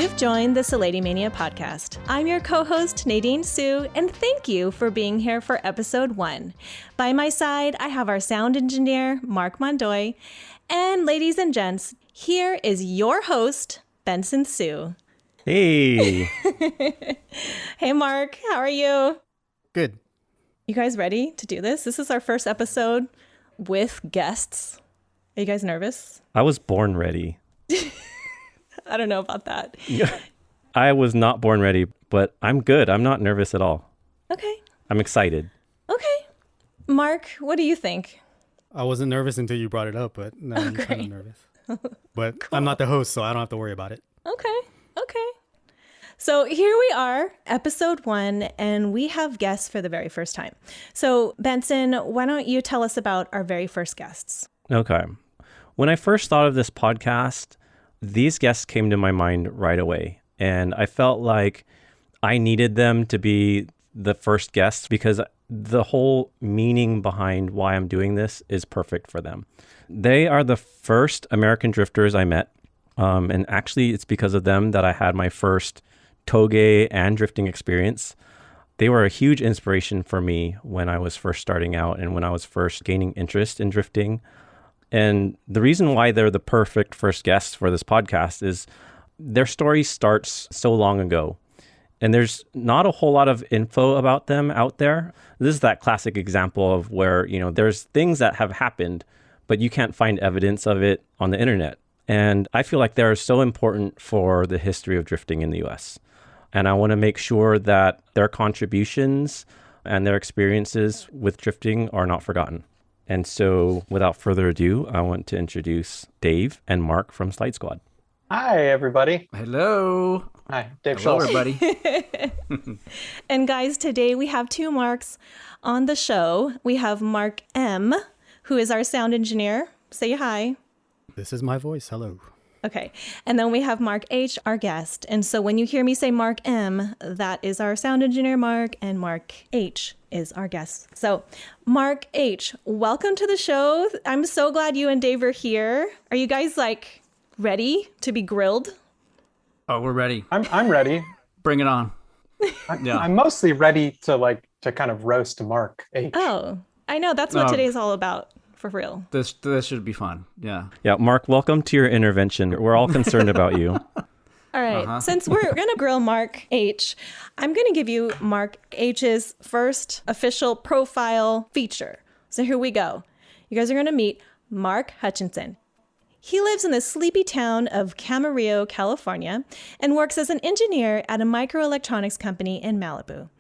You've joined the Salady Mania podcast. I'm your co-host, Nadine Sue, and thank you for being here for episode 1. By my side, I have our sound engineer, Mark Mondoy, and ladies and gents, here is your host, Benson Sue. Hey. Hey, Mark, how are you? Good. You guys ready to do this? This is our first episode with guests. Are you guys nervous? I was born ready. I don't know about that. I was not born ready, but I'm good. I'm not nervous at all. Okay. I'm excited. Okay. Mark, what do you think? I wasn't nervous until you brought it up, but now I'm kind of nervous. But cool. I'm not the host, so I don't have to worry about it. Okay. So here we are, episode 1, and we have guests for the very first time. So Benson, why don't you tell us about our very first guests? Okay. When I first thought of this podcast, these guests came to my mind right away. And I felt like I needed them to be the first guests because the whole meaning behind why I'm doing this is perfect for them. They are the first American drifters I met. And actually, it's because of them that I had my first toge and drifting experience. They were a huge inspiration for me when I was first starting out and when I was first gaining interest in drifting. And the reason why they're the perfect first guests for this podcast is their story starts so long ago. And there's not a whole lot of info about them out there. This is that classic example of where, there's things that have happened, but you can't find evidence of it on the internet. And I feel like they're so important for the history of drifting in the US. And I want to make sure that their contributions and their experiences with drifting are not forgotten. And so without further ado, I want to introduce Dave and Mark from Slide Squad. Hi, everybody. Hello. Hi, Dave Hello, Scholz. everybody. And guys, today we have 2 Marks on the show. We have Mark M., who is our sound engineer. Say hi. This is my voice. Hello. Okay. And then we have Mark H., our guest. And so when you hear me say Mark M., that is our sound engineer, Mark, and Mark H. is our guest. So Mark H., welcome to the show. I'm so glad you and Dave are here. Are you guys ready to be grilled? Oh, we're ready. I'm ready. Bring it on. I'm mostly ready to kind of roast Mark H. Oh, I know. That's what today's all about. For real. This should be fun. Yeah. Yeah, Mark, welcome to your intervention. We're all concerned about you. All right. Since we're going to grill Mark H., I'm going to give you Mark H's first official profile feature. So here we go. You guys are going to meet Mark Hutchinson. He lives in the sleepy town of Camarillo, California, and works as an engineer at a microelectronics company in Malibu.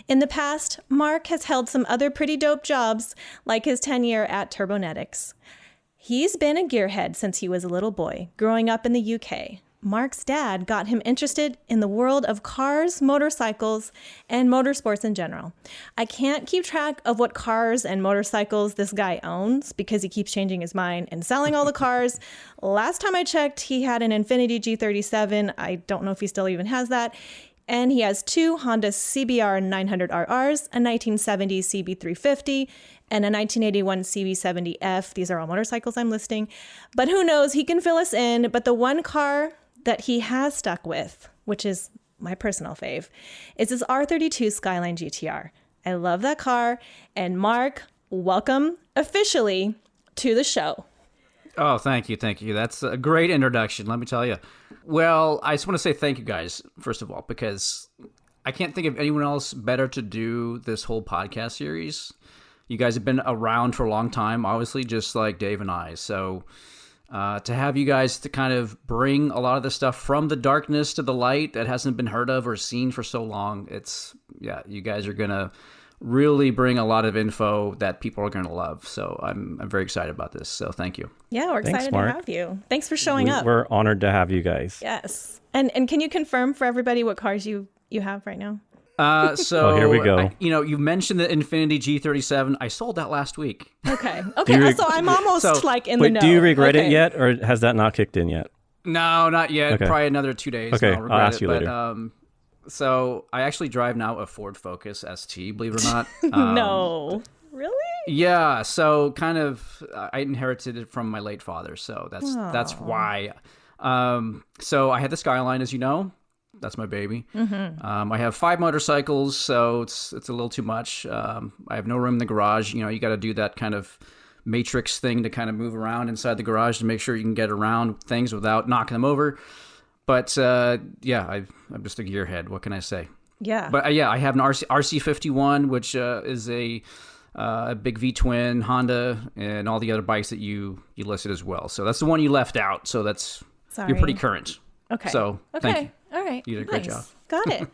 In the past, Mark has held some other pretty dope jobs, like his tenure at Turbonetics. He's been a gearhead since he was a little boy, growing up in the UK. Mark's dad got him interested in the world of cars, motorcycles, and motorsports in general. I can't keep track of what cars and motorcycles this guy owns because he keeps changing his mind and selling all the cars. Last time I checked, he had an Infiniti G37. I don't know if he still even has that. And he has 2 Honda CBR 900RRs, a 1970 CB350, and a 1981 CB70F. These are all motorcycles I'm listing. But who knows, he can fill us in. But the one car that he has stuck with, which is my personal fave, is his R32 Skyline GTR. I love that car. And Mark, welcome officially to the show. Oh, thank you. That's a great introduction, let me tell you. Well, I just want to say thank you guys, first of all, because I can't think of anyone else better to do this whole podcast series. You guys have been around for a long time, obviously, just like Dave and I. So to have you guys to kind of bring a lot of the stuff from the darkness to the light that hasn't been heard of or seen for so long, you guys are going to really bring a lot of info that people are going to love. So I'm very excited about this. So thank you. Yeah, we're excited to have you. Thanks for showing up. We're honored to have you guys. Yes. And can you confirm for everybody what cars you have right now? So here we go. You mentioned the Infiniti G37. I sold that last week. Okay. So I'm almost in the know. Do you regret it yet, or has that not kicked in yet? No, not yet. Okay. Probably another 2 days. Okay, I'll I'll ask you later. So I actually drive now a Ford Focus ST, believe it or not. No. Really? Yeah. So kind of, I inherited it from my late father. So that's why So I had the Skyline, as you know. That's my baby. I have 5 motorcycles, so it's a little too much. I have no room in the garage. You got to do that kind of matrix thing to kind of move around inside the garage to make sure you can get around things without knocking them over. But I'm just a gearhead. What can I say? Yeah. But I have an RC51, which is a big V-twin Honda, and all the other bikes that you listed as well. So that's the one you left out. So you're pretty current. Okay. So thank you. All right. You did a great job. Got it.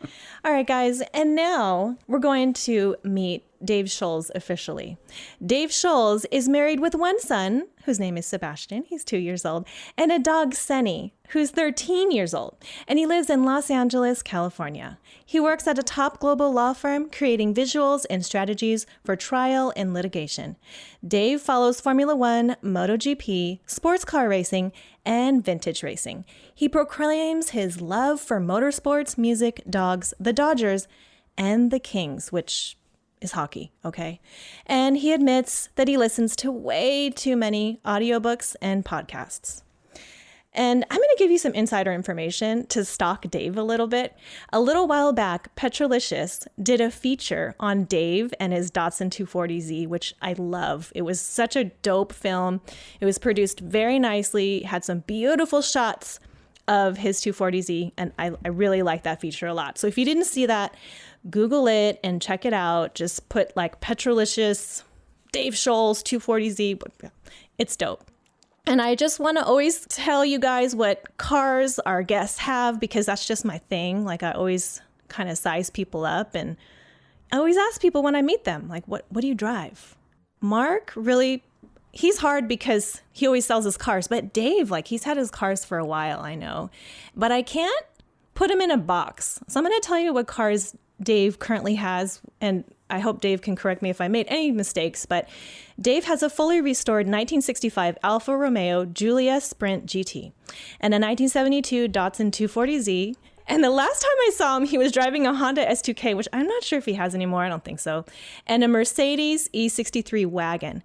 All right, guys. And now we're going to meet Dave Scholz officially. Dave Scholz is married with one son, whose name is Sebastian. He's 2 years old, and a dog, Senny, who's 13 years old. And he lives in Los Angeles, California. He works at a top global law firm, creating visuals and strategies for trial and litigation. Dave follows Formula One, MotoGP, sports car racing, and vintage racing. He proclaims his love for motorsports, music, dogs, the Dodgers, and the Kings, which is hockey, okay? And he admits that he listens to way too many audiobooks and podcasts. And I'm going to give you some insider information to stalk Dave a little bit. A little while back, Petrolicious did a feature on Dave and his Datsun 240Z, which I love. It was such a dope film. It was produced very nicely, had some beautiful shots of his 240Z, and I really like that feature a lot. So if you didn't see that, Google it and check it out. Just put like Petrolicious, Dave Scholz, 240Z. It's dope. And I just want to always tell you guys what cars our guests have, because that's just my thing. Like, I always kind of size people up, and I always ask people when I meet them, like, what do you drive? Mark, really, he's hard because he always sells his cars. But Dave, like, he's had his cars for a while, I know. But I can't put him in a box. So I'm going to tell you what cars Dave currently has, and I hope Dave can correct me if I made any mistakes, but Dave has a fully restored 1965 Alfa Romeo Giulia Sprint GT and a 1972 Datsun 240Z. And the last time I saw him, he was driving a Honda S2K, which I'm not sure if he has anymore. I don't think so. And a Mercedes E63 wagon.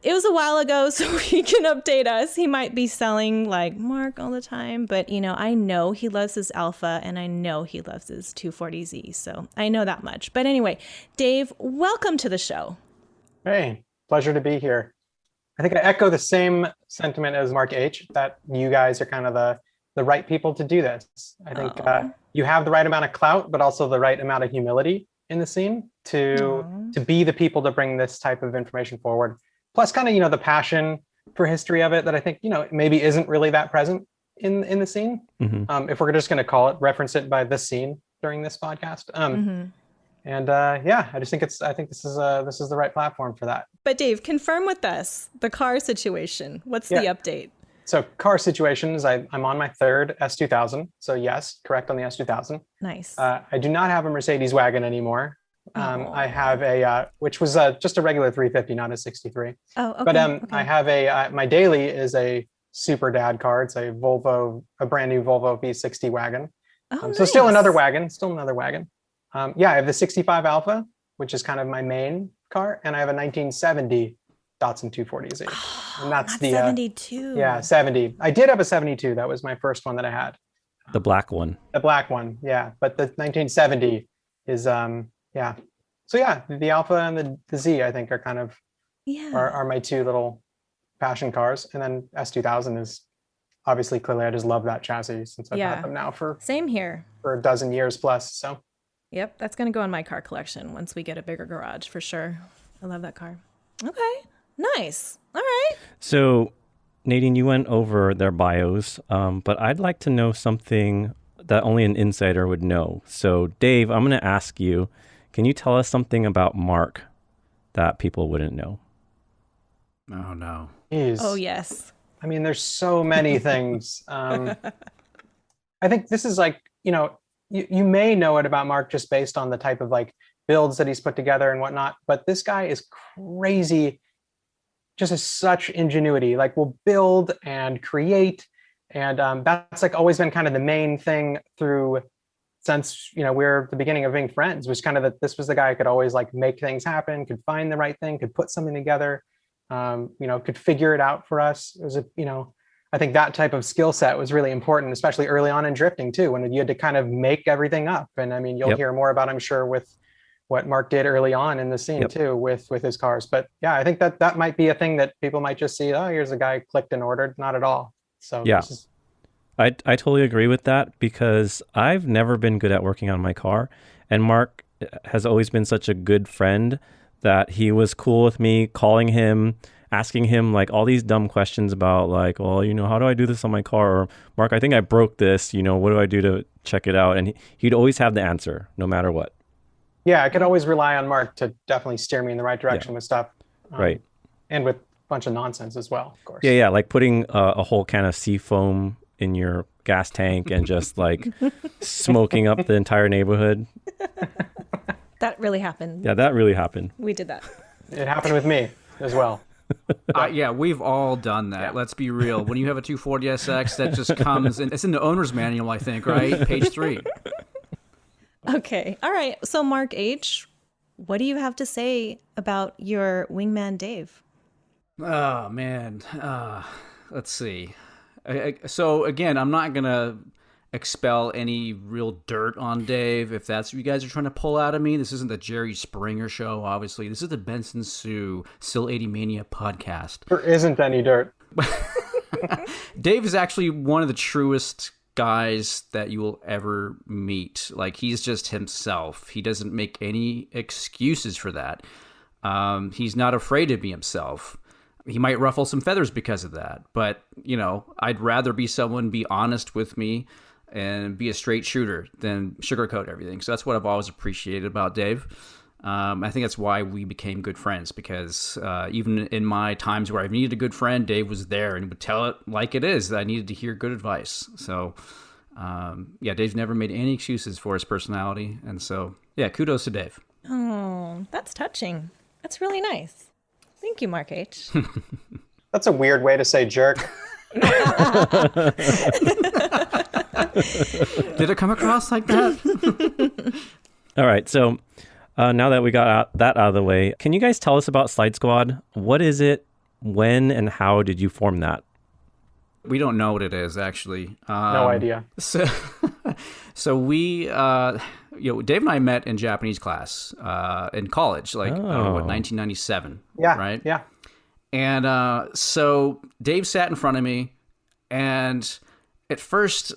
It was a while ago, so he can update us. He might be selling like Mark all the time, but I know he loves his Alpha, and I know he loves his 240Z, so I know that much. But anyway, Dave, welcome to the show. Hey, pleasure to be here. I think I echo the same sentiment as Mark H, that you guys are kind of the right people to do this. I think you have the right amount of clout, but also the right amount of humility in the scene to be the people to bring this type of information forward. Plus kind of, the passion for history of it that I think, maybe isn't really that present in the scene. Mm-hmm. If we're just going to reference it by the scene during this podcast. And I just think I think this is the right platform for that. But Dave, confirm with us the car situation. What's the update? So car situations, I'm on my third S2000. So yes, correct on the S2000. Nice. I do not have a Mercedes wagon anymore. I have which was just a regular 350, not a 63. Oh, okay. But okay. I have my daily is a super dad car. It's a brand new Volvo V60 wagon. Oh, nice. So still another wagon. I have the 65 Alpha, which is kind of my main car, and I have a 1970 Datsun 240Z. And that's the 72. 70. I did have a 72. That was my first one that I had. The black one. The black one, yeah. But the 1970 is So the Alpha and the Z, I think, are kind of are my two little passion cars. And then S2000 is obviously, clearly, I just love that chassis since I've had them now for same here for a dozen years plus. So yep, that's gonna go in my car collection once we get a bigger garage for sure. I love that car. Okay, nice. All right. So Nadine, you went over their bios, but I'd like to know something that only an insider would know. So Dave, I'm going to ask you, can you tell us something about Mark that people wouldn't know? Oh, no. Jeez. Oh, yes. I mean, there's so many things. I think this is like, you may know it about Mark just based on the type of like builds that he's put together and whatnot, but this guy is crazy, just has such ingenuity, like will build and create. And that's like always been kind of the main thing since we're the beginning of being friends, was kind of that this was the guy who could always like make things happen, could find the right thing, could put something together, could figure it out for us. It was I think that type of skill set was really important, especially early on in drifting too, when you had to kind of make everything up. And I mean, you'll hear more about, I'm sure, with what Mark did early on in the scene too, with his cars. But yeah, I think that might be a thing that people might just see, oh, here's a guy clicked and ordered. Not at all. So yeah, I totally agree with that, because I've never been good at working on my car. And Mark has always been such a good friend that he was cool with me calling him, asking him like all these dumb questions about like, well, how do I do this on my car? Or Mark, I think I broke this, what do I do to check it out? And he'd always have the answer no matter what. Yeah, I could always rely on Mark to definitely steer me in the right direction with stuff. Right. And with a bunch of nonsense as well, of course. Yeah, like putting a whole can of sea foam in your gas tank and just like smoking up the entire neighborhood. That really happened. Yeah, that really happened. We did that. It happened with me as well. Yeah, we've all done that. Yeah. Let's be real. When you have a 240 SX, that just comes in. It's in the owner's manual, I think, right? Page 3. Okay. All right. So Mark H., what do you have to say about your wingman Dave? Oh, man. Let's see. So again, I'm not going to expel any real dirt on Dave if that's what you guys are trying to pull out of me. This isn't the Jerry Springer show, obviously. This is the Benson Sue Still 80 Mania podcast. There isn't any dirt. Dave is actually one of the truest guys that you will ever meet. Like, he's just himself. He doesn't make any excuses for that. He's not afraid to be himself. He might ruffle some feathers because of that, but I'd rather be someone be honest with me and be a straight shooter than sugarcoat everything. So that's what I've always appreciated about Dave. I think that's why we became good friends, because even in my times where I needed a good friend, Dave was there and would tell it like it is, that I needed to hear good advice. So Dave's never made any excuses for his personality. And so, kudos to Dave. Oh, that's touching. That's really nice. Thank you, Mark H. That's a weird way to say jerk. Did it come across like that? All right. So now that we got that out of the way, can you guys tell us about Slide Squad? What is it? When and how did you form that? We don't know what it is, actually. No idea. So we, Dave and I met in Japanese class in college, 1997. Yeah. Right? Yeah. And so Dave sat in front of me, and at first,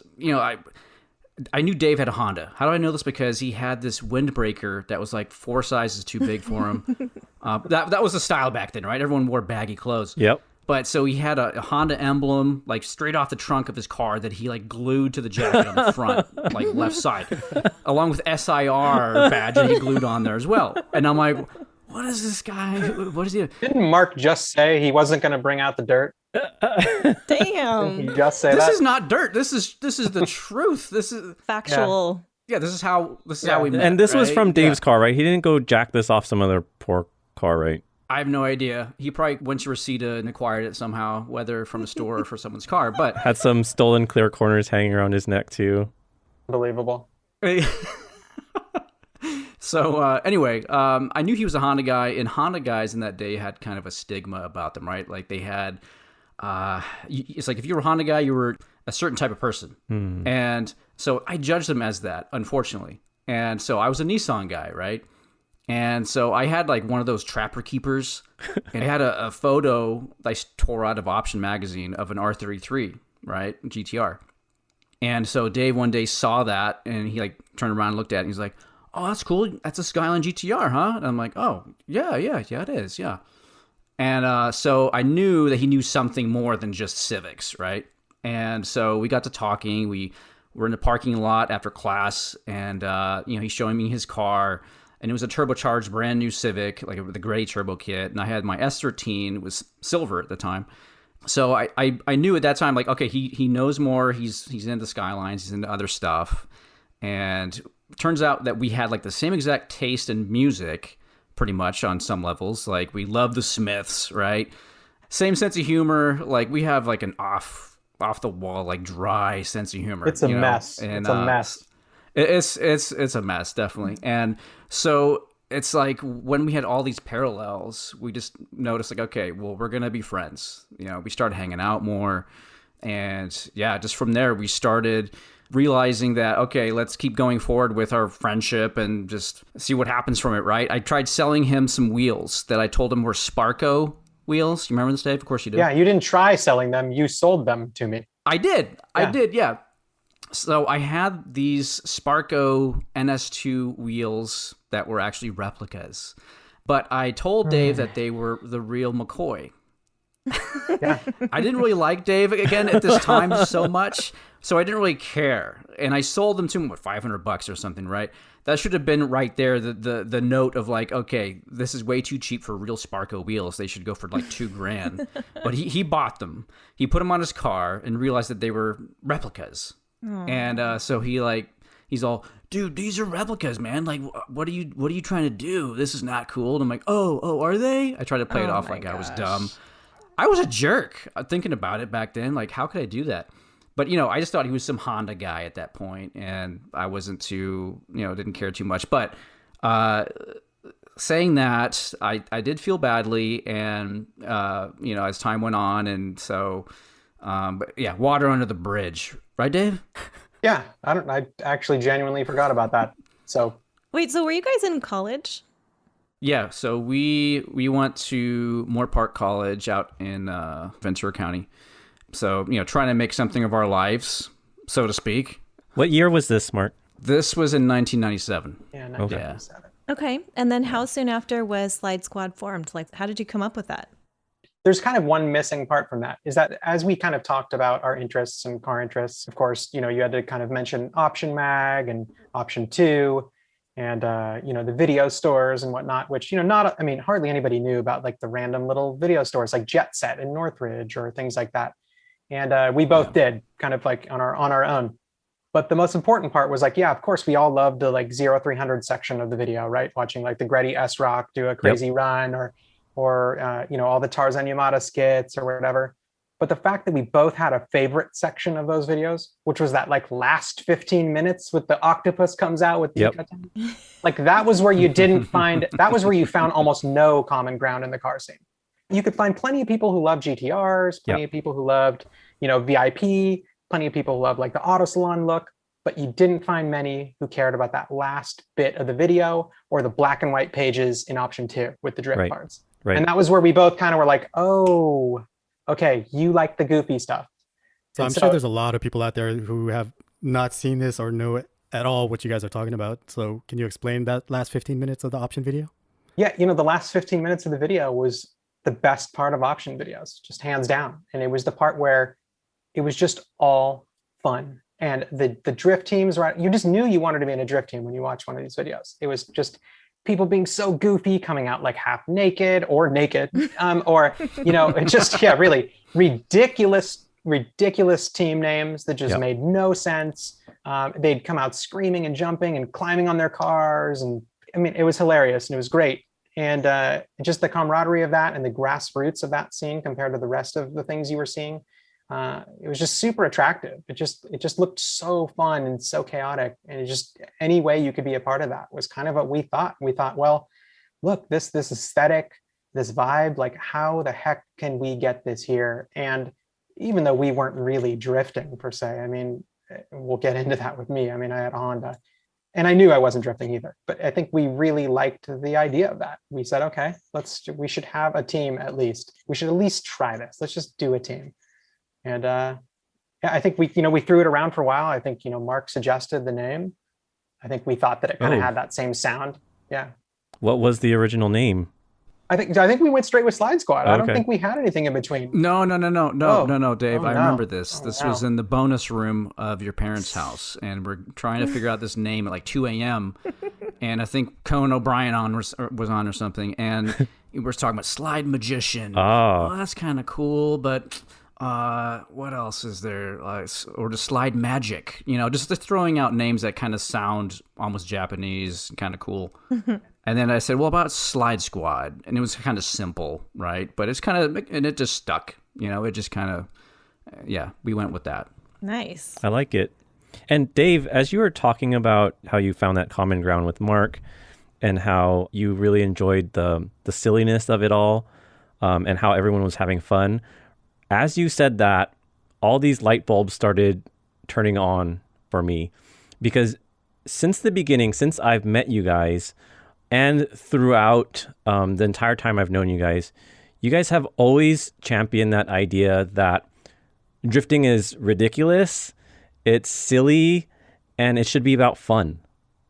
I knew Dave had a Honda. How do I know this? Because he had this windbreaker that was like 4 sizes too big for him. That was the style back then, right? Everyone wore baggy clothes. Yep. But so he had a Honda emblem, like straight off the trunk of his car, that he like glued to the jacket on the front, like left side, along with SIR badge that he glued on there as well. And I'm like, what is this guy? What is he? Didn't Mark just say he wasn't going to bring out the dirt? Damn. Didn't he just say This that? is not dirt. This is the truth. This is factual. Yeah, this is how we met. And this was right? from Dave's car, right? He didn't go jack this off some other poor car, right? I have no idea. He probably went to Reseda and acquired it somehow, whether from a store or for someone's car. But had some stolen clear corners hanging around his neck too. Unbelievable. So anyway, I knew he was a Honda guy, and Honda guys in that day had kind of a stigma about them, right? Like they had, it's like if you were a Honda guy, you were a certain type of person. And so I judged them as that, unfortunately. And so I was a Nissan guy, right? And so I had like one of those Trapper Keepers, and I had a photo I tore out of Option Magazine of an R33, right? GTR. And so Dave one day saw that, and he like turned around and looked at it, and he's like, oh, that's cool. That's a Skyline GTR, huh? And I'm like, oh, yeah, it is, yeah. And so I knew that he knew something more than just Civics, right? And so we got to talking. We were in the parking lot after class, and he's showing me his car. And it was a turbocharged brand new Civic, like with a gray turbo kit. And I had my S13, it was silver at the time. So I knew at that time, like, okay, he knows more. He's into Skylines, he's into other stuff. And it turns out that we had like the same exact taste in music, pretty much on some levels. Like we love the Smiths, right? Same sense of humor. Like we have like an off the wall, like dry sense of humor. It's a mess. And, it's a mess. It's a mess, definitely. And so it's like when we had all these parallels, we just noticed like, okay, well, we're going to be friends. We started hanging out more. And yeah, just from there, we started realizing that, okay, let's keep going forward with our friendship and just see what happens from it, right? I tried selling him some wheels that I told him were Sparco wheels. You remember this, Dave? Of course you do. Yeah, you didn't try selling them. You sold them to me. I did. Yeah. So I had these Sparco NS2 wheels that were actually replicas. But I told Dave that they were the real McCoy. Yeah. I didn't really like Dave again at this time so much, so I didn't really care. And I sold them to him, $500 or something, right? That should have been right there, the note of like, okay, this is way too cheap for real Sparco wheels. They should go for like $2,000. But he bought them. He put them on his car and realized that they were replicas. Aww. And so he's all, dude, these are replicas, man. Like, what are you trying to do? This is not cool. And I'm like, oh, are they? I tried to play it off like I was dumb. I was a jerk thinking about it back then. Like, how could I do that? But, I just thought he was some Honda guy at that point, and I wasn't too, didn't care too much. But saying that, I did feel badly, and, as time went on, and so, but yeah, water under the bridge. Right, Dave? Yeah, I actually genuinely forgot about that. So wait, so were you guys in college? Yeah, so we went to Moore Park College out in Ventura County. So, trying to make something of our lives, so to speak. What year was this, Mark? This was in 1997. Yeah, 1997. Okay, and then how soon after was Slide Squad formed? Like, how did you come up with that? There's kind of one missing part from that, is that as we kind of talked about our interests and car interests, of course, you had to kind of mention Option Mag and Option 2 and, the video stores and whatnot, which, hardly anybody knew about like the random little video stores like Jet Set in Northridge or things like that. And we both did kind of like on our own. But the most important part was like, yeah, of course, we all loved the like 0300 section of the video, right? Watching like the Gretty S-Rock do a crazy run or all the Tarzan Yamada skits or whatever. But the fact that we both had a favorite section of those videos, which was that like last 15 minutes with the octopus comes out with like that was where you found almost no common ground in the car scene. You could find plenty of people who loved GTRs, plenty of people who loved, VIP, plenty of people who loved like the auto salon look, but you didn't find many who cared about that last bit of the video or the black and white pages in Option 2 with the drift parts. Right. And that was where we both kind of were like, oh, okay, you like the goofy stuff. So I'm sure there's a lot of people out there who have not seen this or know at all what you guys are talking about. So can you explain that last 15 minutes of the Option video? Yeah, the last 15 minutes of the video was the best part of Option videos, just hands down. And it was the part where it was just all fun. And the drift teams, right? You just knew you wanted to be in a drift team when you watched one of these videos. It was just people being so goofy, coming out like half naked or naked, or, it just, really ridiculous team names that just made no sense. They'd come out screaming and jumping and climbing on their cars. And it was hilarious and it was great. And just the camaraderie of that and the grassroots of that scene compared to the rest of the things you were seeing, it was just super attractive. It just looked so fun and so chaotic. And it just, any way you could be a part of that was kind of what we thought. We thought, well, look, this aesthetic, this vibe, like how the heck can we get this here? And even though we weren't really drifting per se, we'll get into that with me. I had a Honda. And I knew I wasn't drifting either, but I think we really liked the idea of that. We said, okay, we should have a team at least. We should at least try this. Let's just do a team. And I think we threw it around for a while. I think, Mark suggested the name. I think we thought that it kind of had that same sound. Yeah. What was the original name? I think we went straight with Slide Squad. I don't think we had anything in between. No, Dave. I remember this. This was in the bonus room of your parents' house, and we're trying to figure out this name at like 2 a.m. And I think Conan O'Brien was on or something, and we were talking about Slide Magician. Oh, that's kind of cool, but what else is there? Or just Slide Magic? Just throwing out names that kind of sound almost Japanese, kind of cool. And then I said, well, about Slide Squad. And it was kind of simple, right? But it's kind of, and it just stuck. It just kind of, we went with that. Nice. I like it. And Dave, as you were talking about how you found that common ground with Mark and how you really enjoyed the silliness of it all and how everyone was having fun, as you said that, all these light bulbs started turning on for me, because since the beginning, since I've met you guys, and throughout the entire time I've known you guys have always championed that idea that drifting is ridiculous, it's silly, and it should be about fun.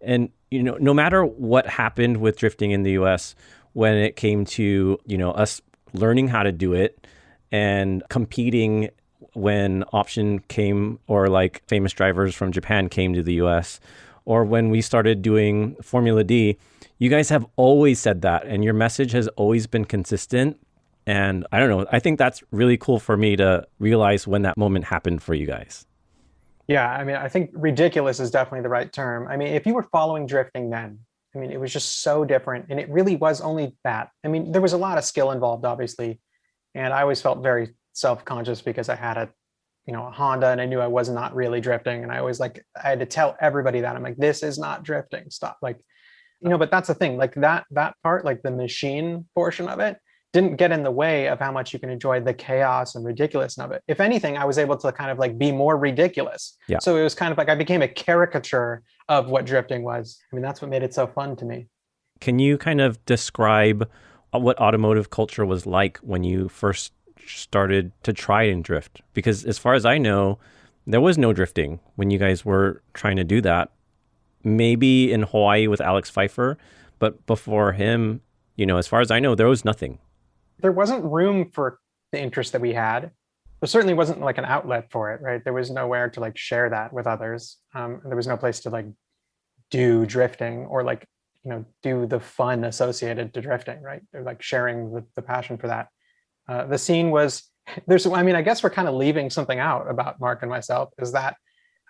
And, no matter what happened with drifting in the US, when it came to, us learning how to do it and competing when option came, or like famous drivers from Japan came to the US, or when we started doing Formula D, you guys have always said that, and your message has always been consistent. And I don't know, I think that's really cool for me to realize when that moment happened for you guys. Yeah, I mean, I think ridiculous is definitely the right term. I mean, if you were following drifting then, I mean, it was just so different, and it really was only that. I mean, there was a lot of skill involved, obviously, and I always felt very self-conscious because I had a Honda, and I knew I was not really drifting, and I had to tell everybody that. I'm like, this is not drifting, stop. But that's the thing, like that part, like the machine portion of it, didn't get in the way of how much you can enjoy the chaos and ridiculousness of it. If anything, I was able to kind of like be more ridiculous. Yeah. So it was kind of like I became a caricature of what drifting was. I mean, that's what made it so fun to me. Can you kind of describe what automotive culture was like when you first started to try and drift? Because as far as I know, there was no drifting when you guys were trying to do that. Maybe in Hawaii with Alex Pfeiffer, but before him, as far as I know, there was nothing. There wasn't room for the interest that we had. There certainly wasn't like an outlet for it, right? There was nowhere to like share that with others. There was no place to like do drifting or like, do the fun associated to drifting, right? They're like sharing the passion for that. The scene was, I guess we're kind of leaving something out about Mark and myself, is that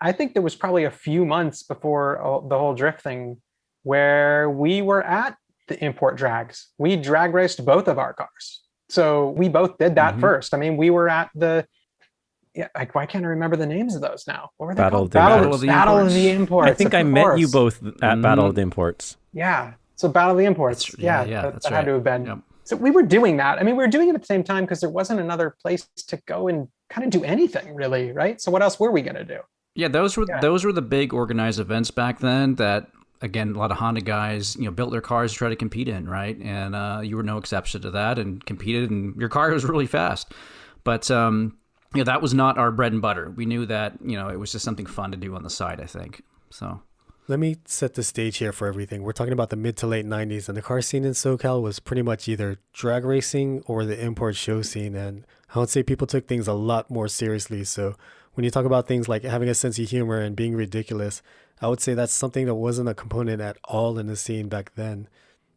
I think there was probably a few months before the whole drift thing where we were at the import drags. We drag raced both of our cars. So we both did that first. I mean, we were at why can't I remember the names of those now? What were they called? Battle of the Imports. I think I met you both at Battle of the Imports. Yeah. So Battle of the Imports. That had to have been. Yep. So we were doing that. I mean, we were doing it at the same time because there wasn't another place to go and kind of do anything really, right? So what else were we going to do? Yeah, those were the big organized events back then that, again, a lot of Honda guys, built their cars to try to compete in, right? And you were no exception to that, and competed, and your car was really fast. But that was not our bread and butter. We knew that it was just something fun to do on the side, I think. So let me set the stage here for everything. We're talking about the mid to late 90s, and the car scene in SoCal was pretty much either drag racing or the import show scene. And I would say people took things a lot more seriously. So when you talk about things like having a sense of humor and being ridiculous, I would say that's something that wasn't a component at all in the scene back then.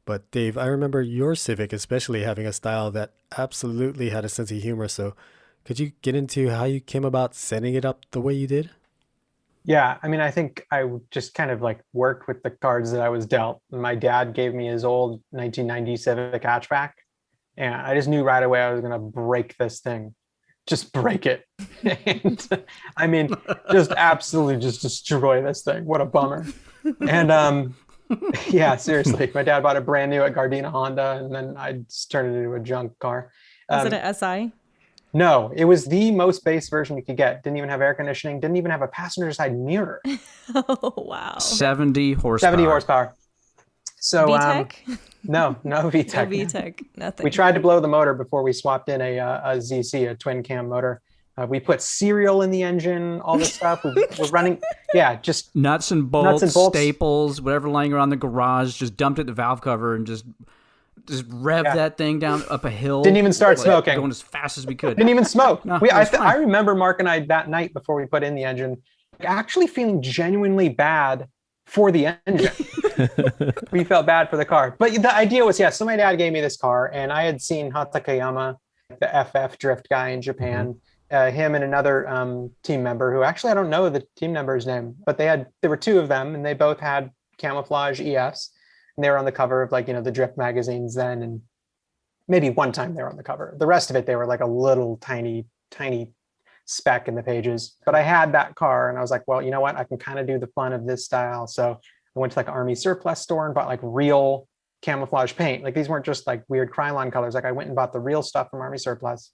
But Dave, I remember your Civic especially having a style that absolutely had a sense of humor. So could you get into how you came about setting it up the way you did? Yeah, I mean, I think I just kind of like worked with the cards that I was dealt. My dad gave me his old 1990 Civic hatchback, and I just knew right away I was going to break this thing. Just break it. And I mean, just absolutely just destroy this thing. What a bummer. And yeah, seriously, my dad bought it brand new at Gardena Honda, and then I just turned it into a junk car. Was it an SI? No, it was the most base version you could get. Didn't even have air conditioning. Didn't even have a passenger side mirror. Oh, wow. 70 horsepower. 70 horsepower. So VTEC? No VTEC. No VTEC, nothing. We tried to blow the motor before we swapped in a ZC, a twin cam motor. We put cereal in the engine, all this stuff. We're running, just nuts and bolts, staples, whatever lying around the garage. Just dumped it in the valve cover and just revved that thing down up a hill. Didn't even start smoking. Going as fast as we could. Didn't even smoke. No, I remember Mark and I that night before we put in the engine, actually feeling genuinely bad for the engine. We felt bad for the car. But the idea was, so my dad gave me this car, and I had seen Hatakeyama, the FF drift guy in Japan, him and another team member who actually I don't know the team member's name, but there were two of them, and they both had camouflage EFs, and they were on the cover of the drift magazines then, and maybe one time they were on the cover. The rest of it, they were like a little tiny speck in the pages. But I had that car, and I was like, well, you know what? I can kind of do the fun of this style. So I went to like an Army surplus store and bought like real camouflage paint. Like these weren't just like weird Krylon colors. Like I went and bought the real stuff from Army surplus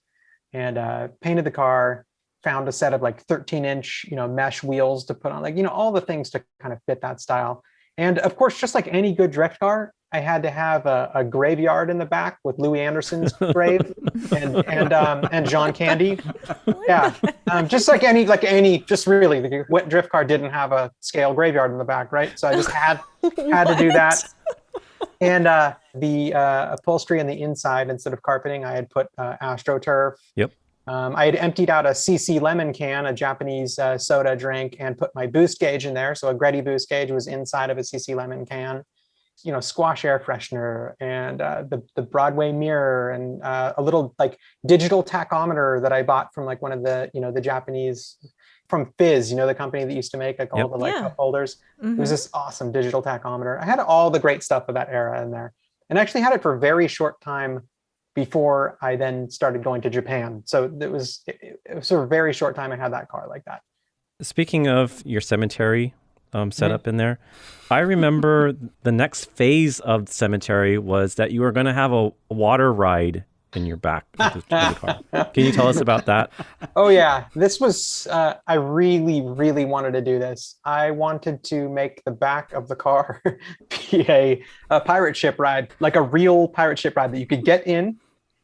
and painted the car, found a set of like 13-inch, mesh wheels to put on, like, all the things to kind of fit that style. And of course, just like any good drift car, I had to have a graveyard in the back with Louis Anderson's grave and John Candy. Yeah, just like any, just really, the wet drift car didn't have a scale graveyard in the back, right? So I just had to do that. And the upholstery on the inside, instead of carpeting, I had put AstroTurf. Yep. I had emptied out a CC lemon can, a Japanese soda drink, and put my boost gauge in there. So a Greddy boost gauge was inside of a CC lemon can. Squash air freshener and the Broadway mirror and a little like digital tachometer that I bought from like one of the, the Japanese, from Fizz, the company that used to make like all the like cup holders. It was this awesome digital tachometer. I had all the great stuff of that era in there, and actually had it for a very short time before I then started going to Japan. So it was a very short time I had that car like that. Speaking of your cemetery setup in there, I remember the next phase of the cemetery was that you were going to have a water ride in your back of the car. Can you tell us about that? Oh yeah, this was, I really, really wanted to do this. I wanted to make the back of the car be a pirate ship ride, like a real pirate ship ride that you could get in.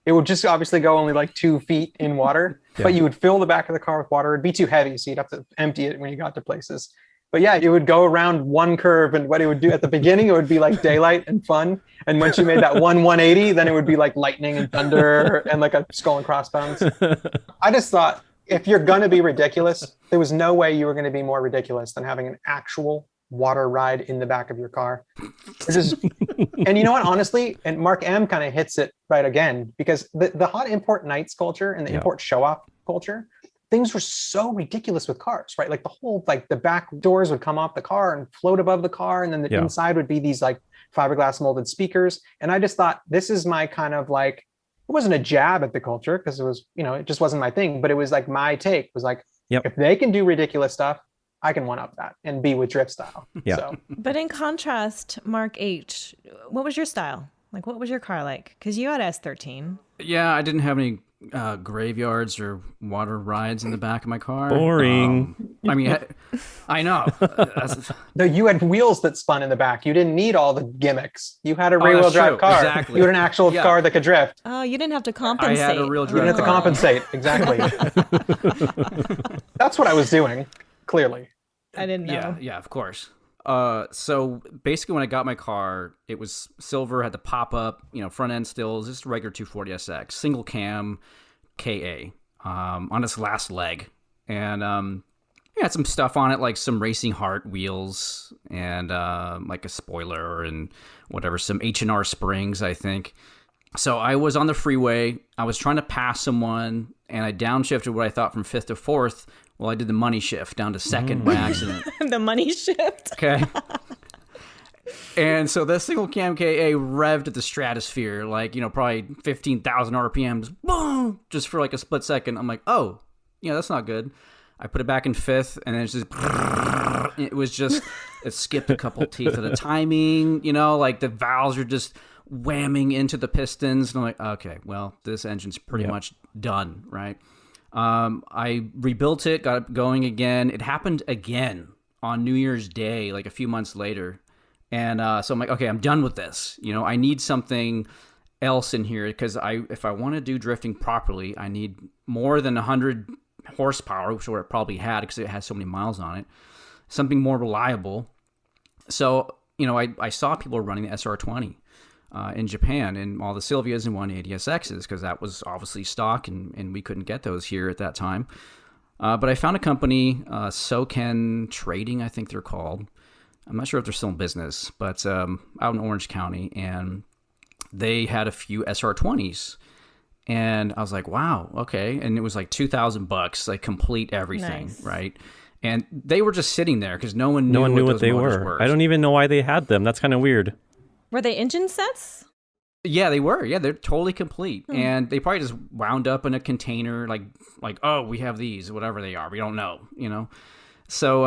It would just obviously go only like 2 feet in water, but you would fill the back of the car with water. It'd be too heavy, so you'd have to empty it when you got to places. But yeah, it would go around one curve, and what it would do at the beginning, it would be like daylight and fun. And once you made that 180, then it would be like lightning and thunder and like a skull and crossbones. I just thought, if you're going to be ridiculous, there was no way you were going to be more ridiculous than having an actual water ride in the back of your car. And you know what, honestly, and Mark M kind of hits it right again, because the hot import nights culture and the import show-off culture, things were so ridiculous with cars, right? Like the whole, like the back doors would come off the car and float above the car. And then the inside would be these like fiberglass molded speakers. And I just thought, this is my kind of like, it wasn't a jab at the culture because it was, it just wasn't my thing, but it was like my take was like, if they can do ridiculous stuff, I can one up that and be with drift style. Yeah. So. But in contrast, Mark H, what was your style? Like, what was your car like? Because you had S13. Yeah, I didn't have any graveyards or water rides in the back of my car. Boring. I mean, I know. No, you had wheels that spun in the back. You didn't need all the gimmicks. You had a rear-wheel drive car. Exactly. You had an actual car that could drift. Oh, you didn't have to compensate. I had a real You drive didn't have to compensate. Exactly. That's what I was doing, clearly. I didn't know. Yeah, of course. So basically when I got my car, it was silver, had the pop-up, front end stills, just regular 240SX, single cam KA on its last leg. And it had some stuff on it, like some Racing Heart wheels and like a spoiler and whatever, some H&R springs, I think. So I was on the freeway. I was trying to pass someone, and I downshifted what I thought from 5th to 4th. Well, I did the money shift down to 2nd by accident. The money shift. Okay. And so the single cam KA revved at the stratosphere, like, probably 15,000 RPMs, boom, just for like a split second. I'm like, oh, that's not good. I put it back in 5th, and then it skipped a couple teeth of the timing, like the valves are just whamming into the pistons. And I'm like, okay, well, this engine's pretty much done, right? I rebuilt it, got it going again. It happened again on New Year's Day, like a few months later. And so I'm like, okay, I'm done with this. I need something else in here because if I want to do drifting properly, I need more than 100 horsepower, which is what it probably had because it has so many miles on it. Something more reliable. So, I saw people running the SR20 in Japan and all the Silvias and 180SXs because that was obviously stock and we couldn't get those here at that time. But I found a company, SOCAL Trading, I think they're called. I'm not sure if they're still in business, but out in Orange County, and they had a few SR20s. And I was like, wow, okay. And it was like $2,000, like complete everything, right? And they were just sitting there because no one knew what they were. I don't even know why they had them. That's kind of weird. Were they engine sets? Yeah, they were. Yeah, they're totally complete. And they probably just wound up in a container like, oh, we have these, whatever they are. We don't know, So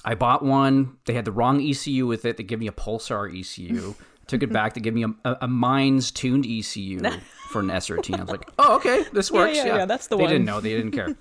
I bought one. They had the wrong ECU with it. They gave me a Pulsar ECU. Took it back to give me a Mines tuned ECU for an S13. I was like, oh, okay, this works. Yeah, that's the they one. They didn't know. They didn't care.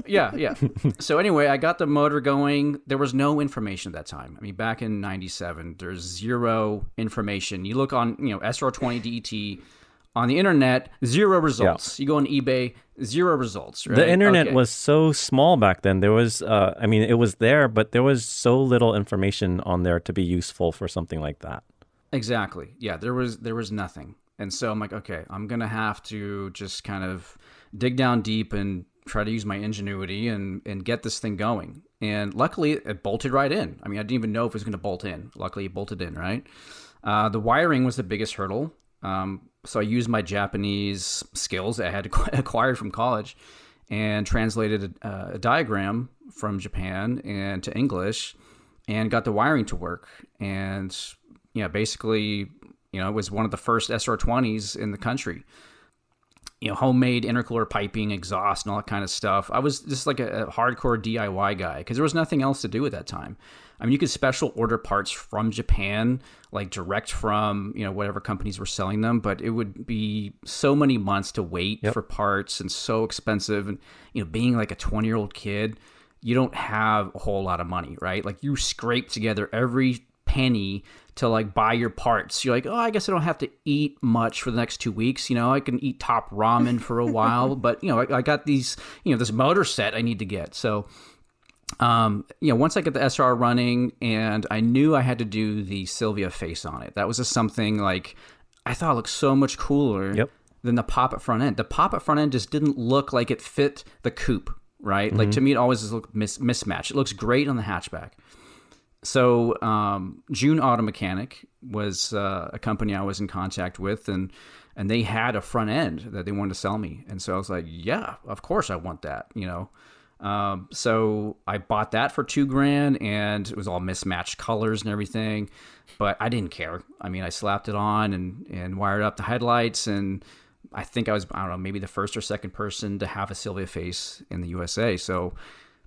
Yeah. So anyway, I got the motor going. There was no information at that time. I mean, back in 97, there's zero information. You look on, SR20 DET on the internet, zero results. You go on eBay, zero results. Right? The internet was so small back then. There was, it was there, but there was so little information on there to be useful for something like that. Exactly. Yeah, there was nothing. And so I'm like, okay, I'm going to have to just kind of dig down deep and try to use my ingenuity and get this thing going. And luckily, it bolted right in. I mean, I didn't even know if it was going to bolt in. Luckily, it bolted in, right? The wiring was the biggest hurdle. So I used my Japanese skills that I had acquired from college and translated a diagram from Japan and to English and got the wiring to work. And, basically, it was one of the first SR20s in the country. Homemade intercooler piping, exhaust, and all that kind of stuff. I was just like a hardcore DIY guy because there was nothing else to do at that time. I mean, you could special order parts from Japan, like direct from, whatever companies were selling them, but it would be so many months to wait for parts and so expensive. And, being like a 20-year-old kid, you don't have a whole lot of money, right? Like you scrape together every penny to like buy your parts. You're like, oh, I guess I don't have to eat much for the next 2 weeks. I can eat top ramen for a while, but I got these, this motor set I need to get. So, once I get the SR running and I knew I had to do the Sylvia face on it, that was just something like I thought it looked so much cooler than the pop-up front end. The pop-up front end just didn't look like it fit the coupe, right? Like to me, it always just looked mismatched. It looks great on the hatchback. So June Auto Mechanic was a company I was in contact with, and they had a front end that they wanted to sell me. And so I was like, yeah, of course I want that, So I bought that for $2,000, and it was all mismatched colors and everything, but I didn't care. I mean, I slapped it on and wired up the headlights, and I think I was, maybe the first or second person to have a Sylvia face in the USA. So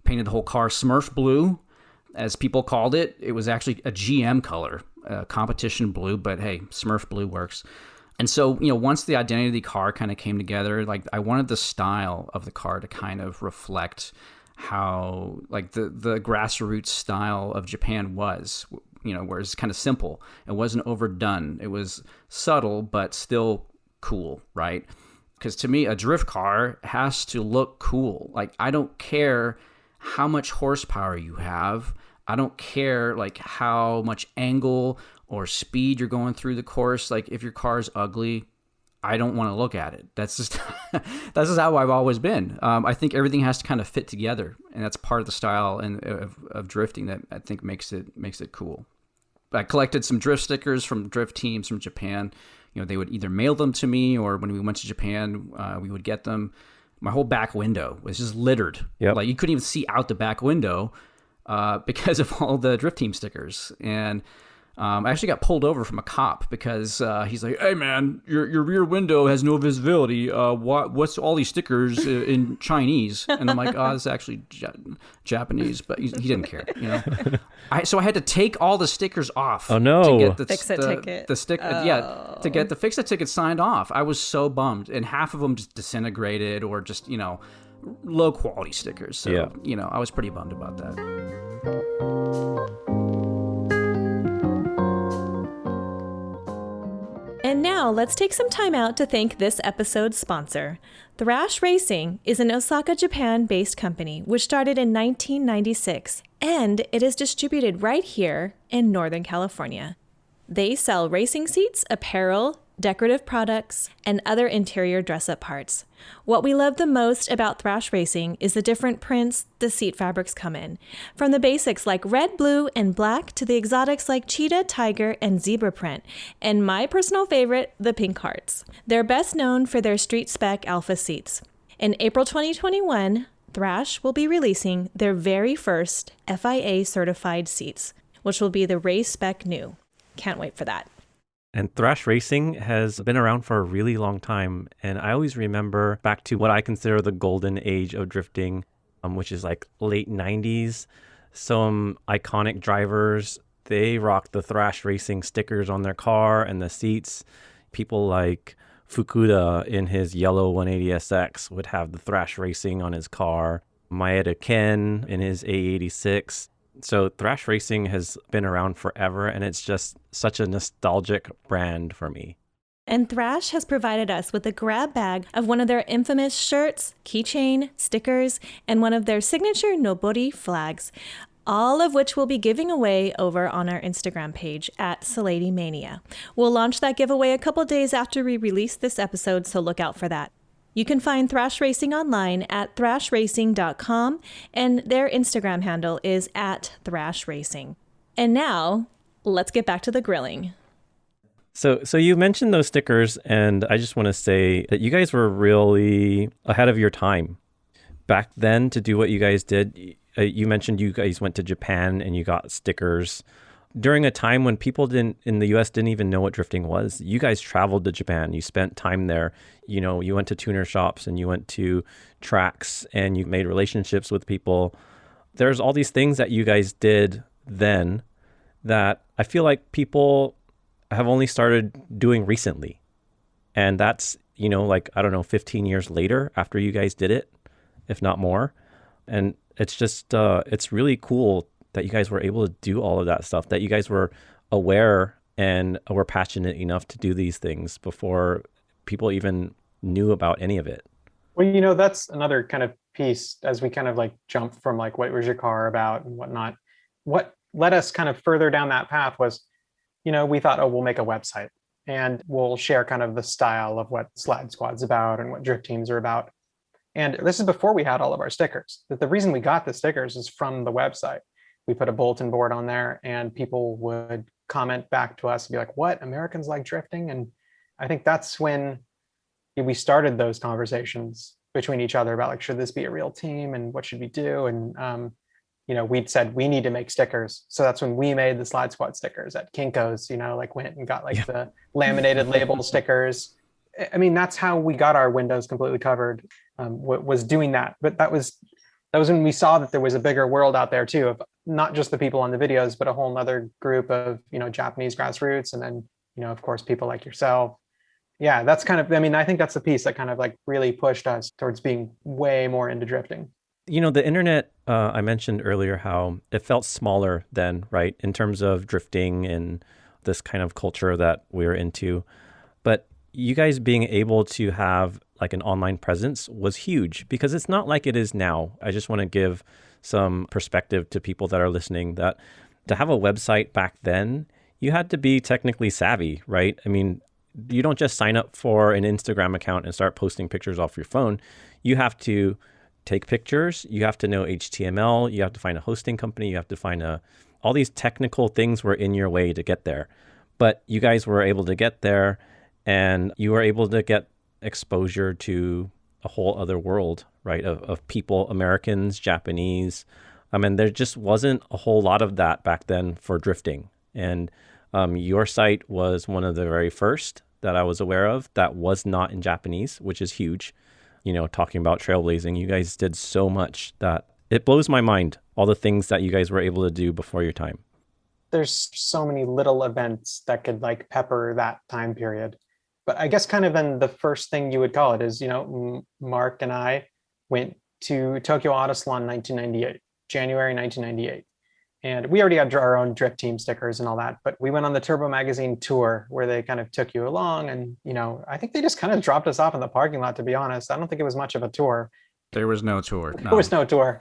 painted the whole car Smurf blue, as people called it. It was actually a GM color, competition blue, but hey, Smurf blue works. And so, once the identity of the car kind of came together, like I wanted the style of the car to kind of reflect how like the grassroots style of Japan was, where it's kind of simple. It wasn't overdone. It was subtle, but still cool, right? Because to me, a drift car has to look cool. Like I don't care how much horsepower you have. I don't care like how much angle or speed you're going through the course. Like if your car is ugly, I don't want to look at it. That's just how I've always been. I think everything has to kind of fit together, and that's part of the style and of drifting that I think makes it cool. I collected some drift stickers from drift teams from Japan. They would either mail them to me, or when we went to Japan, we would get them. My whole back window was just littered. Like you couldn't even see out the back window because of all the drift team stickers. And I actually got pulled over from a cop because he's like, "Hey man, your rear window has no visibility. What's all these stickers in Chinese?" And I'm like, "Oh, it's actually Japanese," but he didn't care, So I had to take all the stickers off. Oh no! To get the ticket. The stick, to get the fix-it ticket signed off. I was so bummed, and half of them just disintegrated or just low quality stickers. So I was pretty bummed about that. And now let's take some time out to thank this episode's sponsor. Thrash Racing is an Osaka, Japan-based company which started in 1996, and it is distributed right here in Northern California. They sell racing seats, apparel, decorative products, and other interior dress-up parts. What we love the most about Thrash Racing is the different prints the seat fabrics come in, from the basics like red, blue, and black to the exotics like cheetah, tiger, and zebra print, and my personal favorite, the pink hearts. They're best known for their street spec Alpha seats. In April 2021, Thrash will be releasing their very first FIA certified seats, which will be the race spec new. Can't wait for that. And Thrash Racing has been around for a really long time. And I always remember back to what I consider the golden age of drifting, which is like late 90s. Some iconic drivers, they rocked the Thrash Racing stickers on their car and the seats. People like Fukuda in his yellow 180SX would have the Thrash Racing on his car. Maeda Ken in his A86. So Thrash Racing has been around forever, and it's just such a nostalgic brand for me. And Thrash has provided us with a grab bag of one of their infamous shirts, keychain, stickers, and one of their signature Nobori flags, all of which we'll be giving away over on our Instagram page at Salady Mania. We'll launch that giveaway a couple days after we release this episode, so look out for that. You can find Thrash Racing online at thrashracing.com, and their Instagram handle is at Thrash Racing. And now, let's get back to the grilling. So you mentioned those stickers, and I just want to say that you guys were really ahead of your time. Back then, to do what you guys did, you mentioned you guys went to Japan and you got stickers. During a time when people in the US didn't even know what drifting was, you guys traveled to Japan. You spent time there. You know, you went to tuner shops and you went to tracks and you made relationships with people. There's all these things that you guys did then that I feel like people have only started doing recently. And that's, you know, like, I don't know, 15 years later after you guys did it, if not more. And it's just, it's really cool that you guys were able to do all of that stuff, that you guys were aware and were passionate enough to do these things before people even knew about any of it. Well, you know, that's another kind of piece as we kind of like jump from like, what was your car about and whatnot. What led us kind of further down that path was, you know, we thought, oh, we'll make a website and we'll share kind of the style of what Slide Squad's about and what drift teams are about. And this is before we had all of our stickers. The reason we got the stickers is from the website. We put a bulletin board on there and people would comment back to us and be like, what, Americans like drifting? And I think that's when we started those conversations between each other about like, should this be a real team and what should we do? And, you know, we'd said we need to make stickers. So that's when we made the Slide Squad stickers at Kinko's, you know, like went and got like the laminated label stickers. I mean, that's how we got our windows completely covered, was doing that. But that was when we saw that there was a bigger world out there too, of not just the people on the videos, but a whole other group of, you know, Japanese grassroots. And then, you know, of course, people like yourself. Yeah, that's kind of, I mean, I think that's the piece that kind of like really pushed us towards being way more into drifting. You know, the internet, I mentioned earlier how it felt smaller then, right? In terms of drifting and this kind of culture that we're into. But you guys being able to have like an online presence was huge because it's not like it is now. I just want to give some perspective to people that are listening that to have a website back then, you had to be technically savvy, right? I mean, you don't just sign up for an Instagram account and start posting pictures off your phone. You have to take pictures. You have to know HTML. You have to find a hosting company. You have to find all these technical things were in your way to get there. But you guys were able to get there and you were able to get exposure to a whole other world, right? Of people, Americans, Japanese. I mean, there just wasn't a whole lot of that back then for drifting. And your site was one of the very first that I was aware of that was not in Japanese, which is huge. You know, talking about Trailblazing, you guys did so much that it blows my mind, all the things that you guys were able to do before your time. There's so many little events that could like pepper that time period. But I guess kind of then the first thing you would call it is, you know, Mark and I went to Tokyo Autosalon 1998, January 1998. And we already had our own drift team stickers and all that, but we went on the Turbo Magazine tour where they kind of took you along. And, you know, I think they just kind of dropped us off in the parking lot, to be honest. I don't think it was much of a tour. There was no tour. No. There was no tour.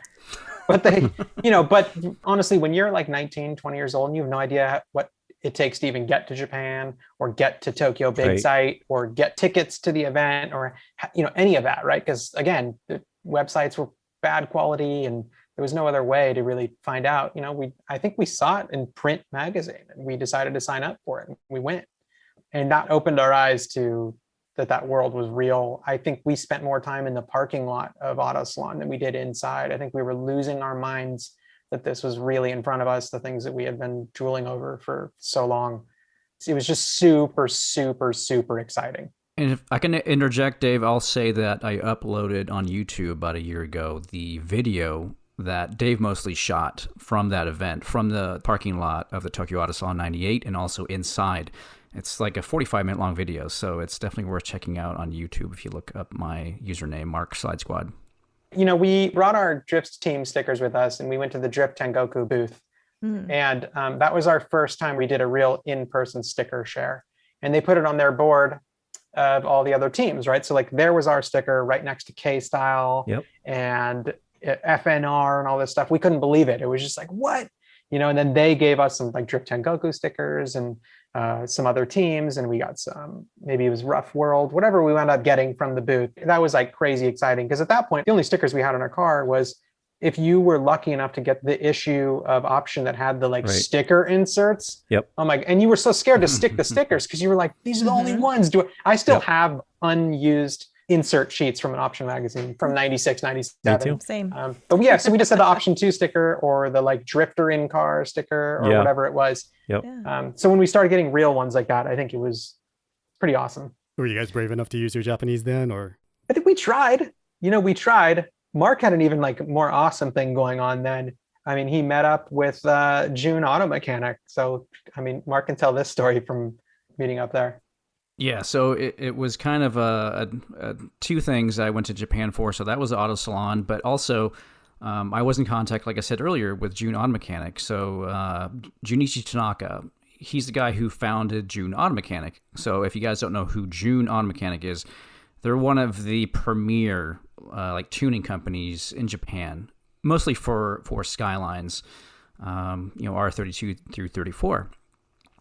But they, you know, but honestly, when you're like 19, 20 years old and you have no idea what it takes to even get to Japan or get to Tokyo Big Sight or get tickets to the event or, you know, any of that, right? Because again, the websites were bad quality and there was no other way to really find out. You know, I think we saw it in print magazine and we decided to sign up for it and we went. And that opened our eyes to that world was real. I think we spent more time in the parking lot of Autosalon than we did inside. I think we were losing our minds that this was really in front of us, the things that we had been drooling over for so long. It was just super, super, super exciting. And if I can interject, Dave, I'll say that I uploaded on YouTube about a year ago the video that Dave mostly shot from that event, from the parking lot of the Tokyo Autosalon 98 and also inside. It's like a 45-minute long video, so it's definitely worth checking out on YouTube if you look up my username, Mark Slide Squad. We brought our Drift team stickers with us, and we went to the Drift Tengoku booth. And that was our first time we did a real in-person sticker share. And they put it on their board of all the other teams, right? So like there was our sticker right next to K-Style and FNR and all this stuff. We couldn't believe it. It was just like, what? And then they gave us some like Drift Tengoku stickers and some other teams, and we got some, maybe it was Rough World, whatever we wound up getting from the booth. That was like crazy exciting, because at that point, the only stickers we had on our car was if you were lucky enough to get the issue of option that had the like sticker inserts. Oh my, and you were so scared to stick the stickers because you were like, these are the only ones. I still have unused insert sheets from an option magazine from 96, 97. Me too. Same. But yeah, so we just had the option 2 sticker or the like drifter in car sticker or whatever it was. So when we started getting real ones like that, I think it was pretty awesome. Were you guys brave enough to use your Japanese then, or? I think we tried. We tried. Mark had an even like more awesome thing going on then. I mean, he met up with June Auto Mechanic. So, I mean, Mark can tell this story from meeting up there. Yeah, so it was kind of two things I went to Japan for. So that was the auto salon, but also I was in contact, like I said earlier, with June Auto Mechanic. So Junichi Tanaka, he's the guy who founded June Auto Mechanic. So if you guys don't know who June Auto Mechanic is, they're one of the premier like tuning companies in Japan, mostly for Skylines, R32 through 34.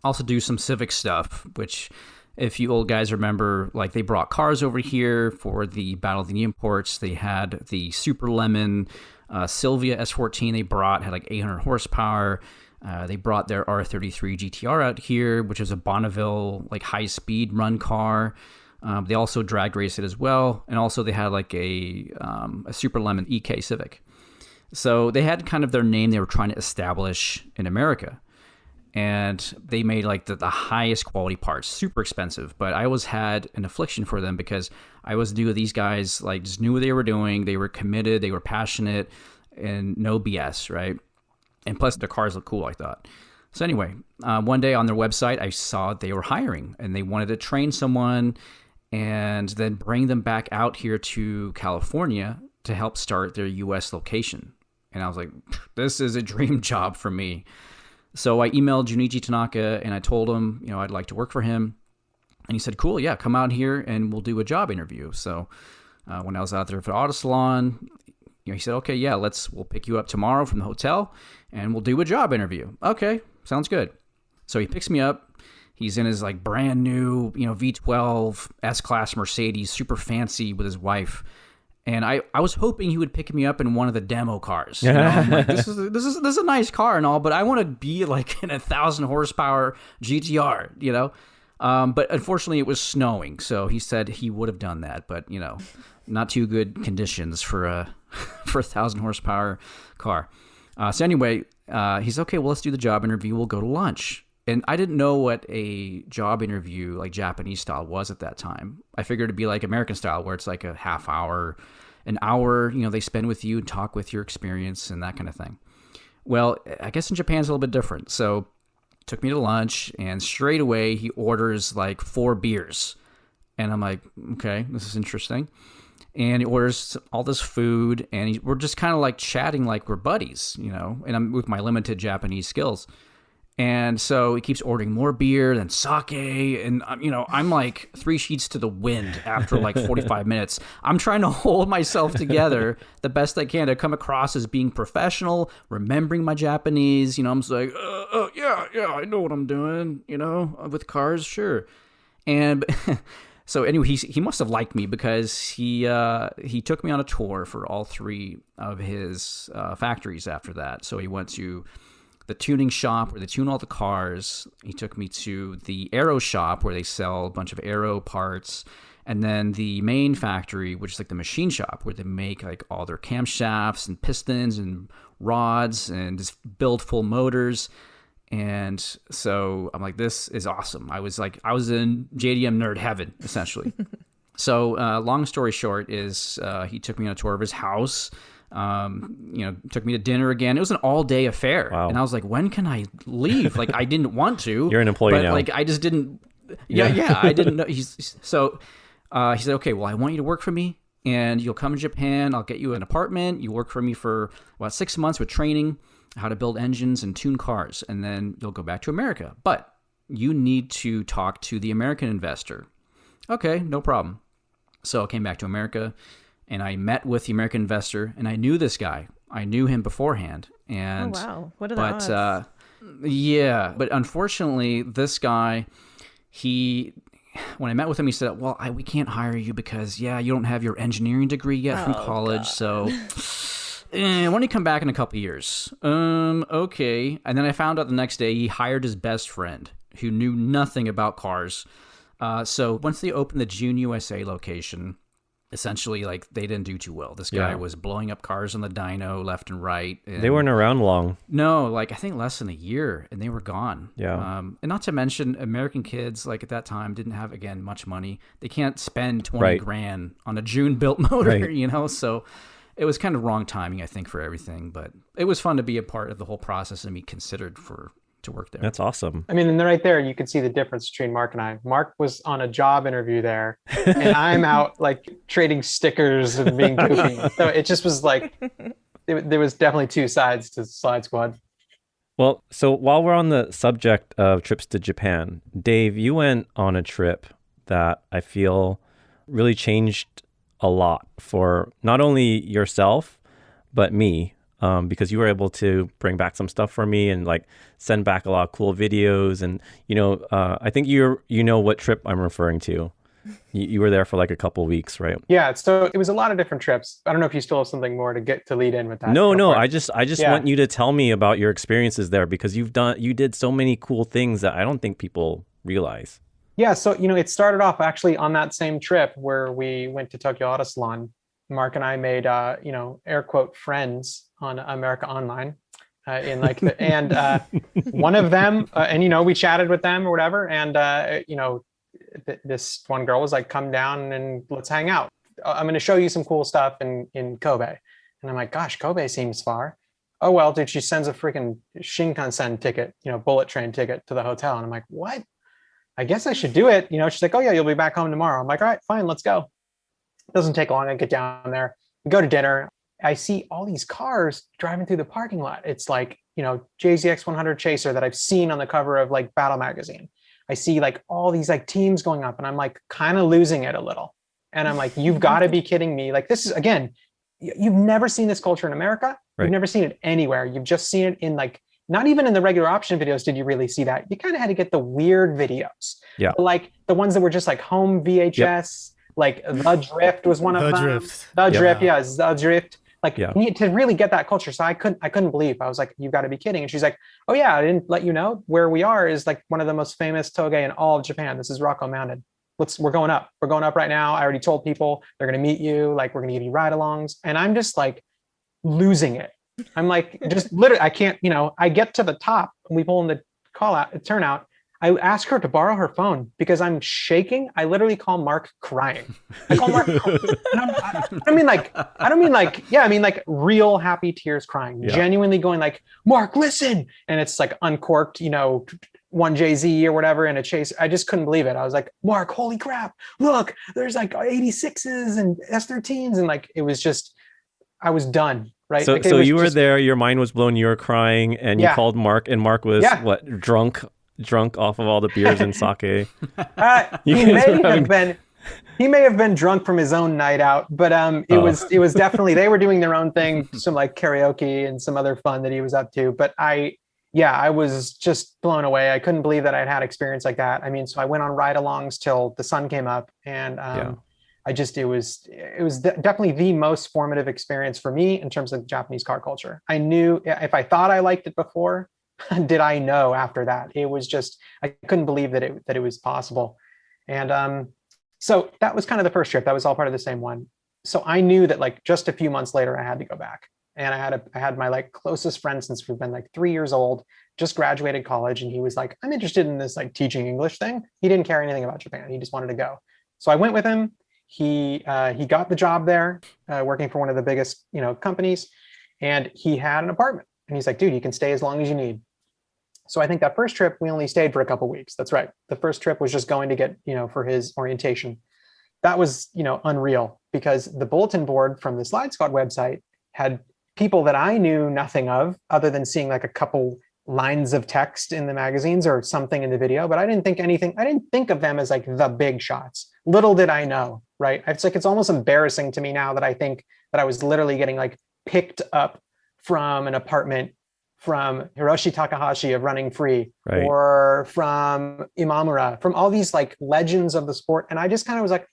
Also do some Civic stuff, which if you old guys remember, like they brought cars over here for the Battle of the Imports. They had the Super Lemon Sylvia S14 they brought, had like 800 horsepower. They brought their R33 GTR out here, which is a Bonneville like high-speed run car. They also drag raced it as well. And also they had like a Super Lemon EK Civic. So they had kind of their name they were trying to establish in America. And they made like the highest quality parts, super expensive. But I always had an affliction for them because I always knew these guys like just knew what they were doing. They were committed, they were passionate, and no BS, right? And plus the cars look cool, I thought. So anyway, one day on their website, I saw they were hiring and they wanted to train someone and then bring them back out here to California to help start their U.S. location. And I was like, this is a dream job for me. So I emailed Junichi Tanaka and I told him, I'd like to work for him. And he said, cool, yeah, come out here and we'll do a job interview. So when I was out there for the auto salon, he said, okay, yeah, we'll pick you up tomorrow from the hotel and we'll do a job interview. Okay, sounds good. So he picks me up. He's in his like brand new, V12 S-Class Mercedes, super fancy with his wife. And I was hoping he would pick me up in one of the demo cars. I'm like, this is a nice car and all, but I want to be like in a 1,000 horsepower GTR, But unfortunately, it was snowing, so he said he would have done that, but not too good conditions for a 1,000 horsepower car. So anyway, he's okay. Well, let's do the job interview. We'll go to lunch. And I didn't know what a job interview, like Japanese style, was at that time. I figured it'd be like American style, where it's like a half hour, an hour, they spend with you and talk with your experience and that kind of thing. Well, I guess in Japan it's a little bit different. So took me to lunch and straight away he orders like 4 beers. And I'm like, okay, this is interesting. And he orders all this food and we're just kind of like chatting like we're buddies, and I'm with my limited Japanese skills. And so he keeps ordering more beer and sake. And, I'm like 3 sheets to the wind after like 45 minutes. I'm trying to hold myself together the best I can to come across as being professional, remembering my Japanese. I'm just like, yeah, I know what I'm doing, with cars, sure. And so anyway, he must have liked me because he took me on a tour for all 3 of his factories after that. So he went to the tuning shop where they tune all the cars. He took me to the aero shop where they sell a bunch of aero parts. And then the main factory, which is like the machine shop where they make like all their camshafts and pistons and rods and just build full motors. And so I'm like, this is awesome. I was in JDM nerd heaven, essentially. So long story short is he took me on a tour of his house. Took me to dinner again. It was an all-day affair. Wow. And I was like, when can I leave? Like, I didn't want to. You're an employee but now. Like, I just didn't Yeah. I didn't know. He said, okay, well, I want you to work for me, and you'll come to Japan. I'll get you an apartment. You work for me for about 6 months with training, how to build engines and tune cars, and then you'll go back to America. But you need to talk to the American investor. Okay, no problem. So I came back to America, and I met with the American investor, and I knew this guy. I knew him beforehand. And, oh, wow. What are the odds? But unfortunately, this guy, when I met with him, he said, well, we can't hire you because, you don't have your engineering degree yet from college, so why don't you come back in a couple years? Okay. And then I found out the next day he hired his best friend who knew nothing about cars. So once they opened the June USA location, essentially, like, they didn't do too well. This guy was blowing up cars on the dyno left and right. And they weren't around long. No, like, I think less than a year, and they were gone. Yeah. And not to mention, American kids, like, at that time, didn't have, again, much money. They can't spend 20 grand on a June-built motor, So it was kind of wrong timing, I think, for everything. But it was fun to be a part of the whole process and be considered to work there. That's awesome. I mean, and right there, you can see the difference between Mark and I. Mark was on a job interview there, and I'm out like trading stickers and being goofy. So it just was like, there was definitely two sides to Slide Squad. Well, so while we're on the subject of trips to Japan, Dave, you went on a trip that I feel really changed a lot for not only yourself, but me. Because you were able to bring back some stuff for me and like send back a lot of cool videos. And, I think you know what trip I'm referring to. You were there for like a couple of weeks, right? Yeah. So it was a lot of different trips. I don't know if you still have something more to lead in with that. No. I just want you to tell me about your experiences there, because you did so many cool things that I don't think people realize. Yeah. So, it started off actually on that same trip where we went to Tokyo Auto Salon. Mark and I made, air quote friends on America Online, and one of them, we chatted with them or whatever. And, this one girl was like, come down and let's hang out. I'm going to show you some cool stuff in Kobe. And I'm like, gosh, Kobe seems far. Oh, well, dude, she sends a freaking Shinkansen ticket, bullet train ticket to the hotel. And I'm like, what? I guess I should do it. She's like, oh yeah, you'll be back home tomorrow. I'm like, all right, fine, let's go. It doesn't take long. I get down there, we go to dinner. I see all these cars driving through the parking lot. It's like, JZX 100 Chaser that I've seen on the cover of like Battle Magazine. I see like all these like teams going up, and I'm like kind of losing it a little. And I'm like, you've got to be kidding me. Like, this is, again, you've never seen this culture in America. Right. You've never seen it anywhere. You've just seen it in like, not even in the regular option videos did you really see that. You kind of had to get the weird videos. Yeah. Like the ones that were just like home VHS. Yep. Like The Drift was one of them. The Drift. Like, you need to really get that culture. So I couldn't believe. I was like, you've got to be kidding. And she's like, oh yeah, I didn't let you know where we are is like one of the most famous toge in all of Japan. This is Rocco Mounted. We're going up. We're going up right now. I already told people they're going to meet you. Like, we're going to give you ride-alongs. And I'm just like losing it. I'm like, just literally, I can't, I get to the top and we pull in the turnout. I ask her to borrow her phone because I'm shaking. I literally call Mark crying. I call Mark, I don't mean like real happy tears crying, genuinely going like, Mark, listen. And it's like uncorked, 1JZ or whatever in a chase. I just couldn't believe it. I was like, Mark, holy crap. Look, there's like 86s and S13s. And like, it was just, I was done. Right. So, like, so you were there, your mind was blown, you were crying, and you called Mark, and Mark was drunk off of all the beers and sake. He may have been drunk from his own night out, but it was definitely, they were doing their own thing, some like karaoke and some other fun that he was up to. But I was just blown away. I couldn't believe that I'd had experience like that. I mean, so I went on ride-alongs till the sun came up, and it was definitely the most formative experience for me in terms of Japanese car culture. I knew if I thought I liked it before, did I know after that? It was just, I couldn't believe that it was possible. And so that was kind of the first trip. That was all part of the same one. So I knew that like just a few months later, I had to go back. And I had my like closest friend since we've been like 3 years old, just graduated college. And he was like, I'm interested in this like teaching English thing. He didn't care anything about Japan. He just wanted to go. So I went with him. He got the job there, working for one of the biggest, companies, and he had an apartment. And he's like, dude, you can stay as long as you need. So I think that first trip, we only stayed for a couple weeks. That's right. The first trip was just going to get, for his orientation. That was, unreal, because the bulletin board from the Slide Squad website had people that I knew nothing of, other than seeing like a couple lines of text in the magazines or something in the video, but I didn't think of them as like the big shots. Little did I know, right? It's almost embarrassing to me now that I think that I was literally getting like picked up from an apartment from Hiroshi Takahashi of Running Free, right, or from Imamura, from all these like legends of the sport. And I just kind of was like,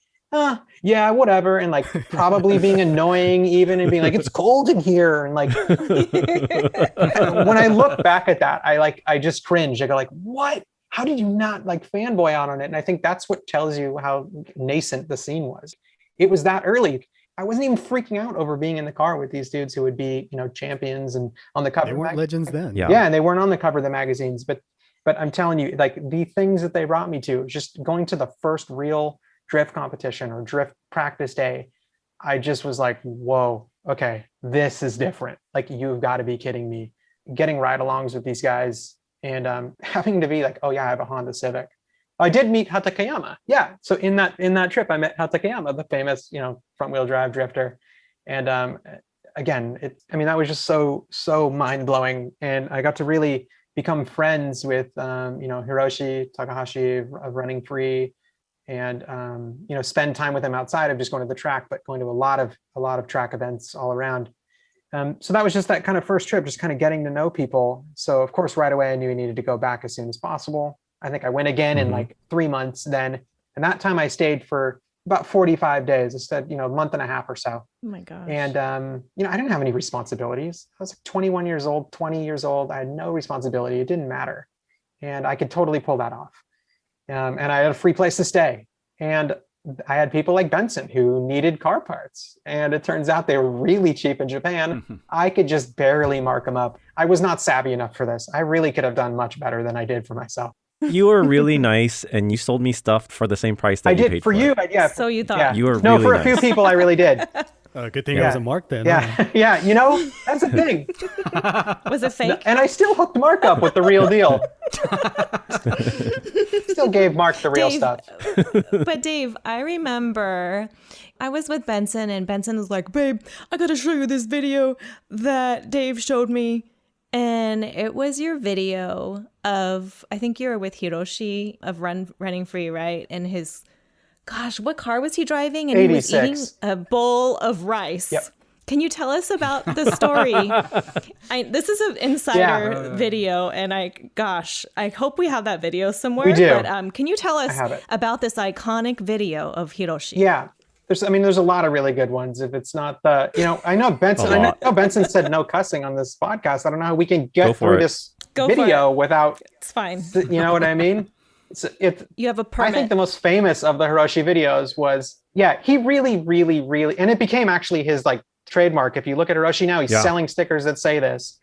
yeah, whatever. And like probably being annoying even, and being like, it's cold in here. And like, when I look back at that, I just cringe. I go like, what? How did you not like fanboy out on it? And I think that's what tells you how nascent the scene was. It was that early. I wasn't even freaking out over being in the car with these dudes who would be, champions and on the cover. They weren't legends then. Yeah, and they weren't on the cover of the magazines. But I'm telling you, like the things that they brought me to, just going to the first real drift competition or drift practice day, I just was like, whoa, okay, this is different. Like, you've got to be kidding me. Getting ride-alongs with these guys and having to be like, oh yeah, I have a Honda Civic. I did meet Hatakeyama. Yeah. So in that trip, I met Hatakeyama, the famous, front wheel drive drifter. And again, that was just so mind blowing. And I got to really become friends with, Hiroshi Takahashi of Running Free, and, spend time with him outside of just going to the track, but going to a lot of track events all around. So that was just that kind of first trip, just kind of getting to know people. So of course, right away, I knew I needed to go back as soon as possible. I think I went again in like 3 months then. And that time I stayed for about 45 days instead, a month and a half or so. Oh my gosh. And, I didn't have any responsibilities. I was like 21 years old, 20 years old. I had no responsibility. It didn't matter. And I could totally pull that off. And I had a free place to stay. And I had people like Benson who needed car parts. And it turns out they were really cheap in Japan. I could just barely mark them up. I was not savvy enough for this. I really could have done much better than I did for myself. You were really nice, and you sold me stuff for the same price that you paid for. I did for you. Yeah. So you thought. Yeah. You were no, really for nice. A few people, I really did. Good thing I was a Mark then. Yeah, huh? yeah. That's the thing. Was it fake? And I still hooked Mark up with the real deal. Still gave Mark the real stuff. But Dave, I remember I was with Benson, and Benson was like, babe, I got to show you this video that Dave showed me. And it was your video of, I think you were with Hiroshi of Running Free, right? And his, gosh, what car was he driving? And 86. He was eating a bowl of rice. Yep. Can you tell us about the story? This is an insider video, and I hope we have that video somewhere. We do. But can you tell us about this iconic video of Hiroshi? Yeah. There's a lot of really good ones. If it's not the, I know Benson. I know Benson said no cussing on this podcast. I don't know how we can get through this video without. It's fine. You know what I mean? You have a permit. I think the most famous of the Hiroshi videos was, he really, really, really, and it became actually his like trademark. If you look at Hiroshi now, he's selling stickers that say this.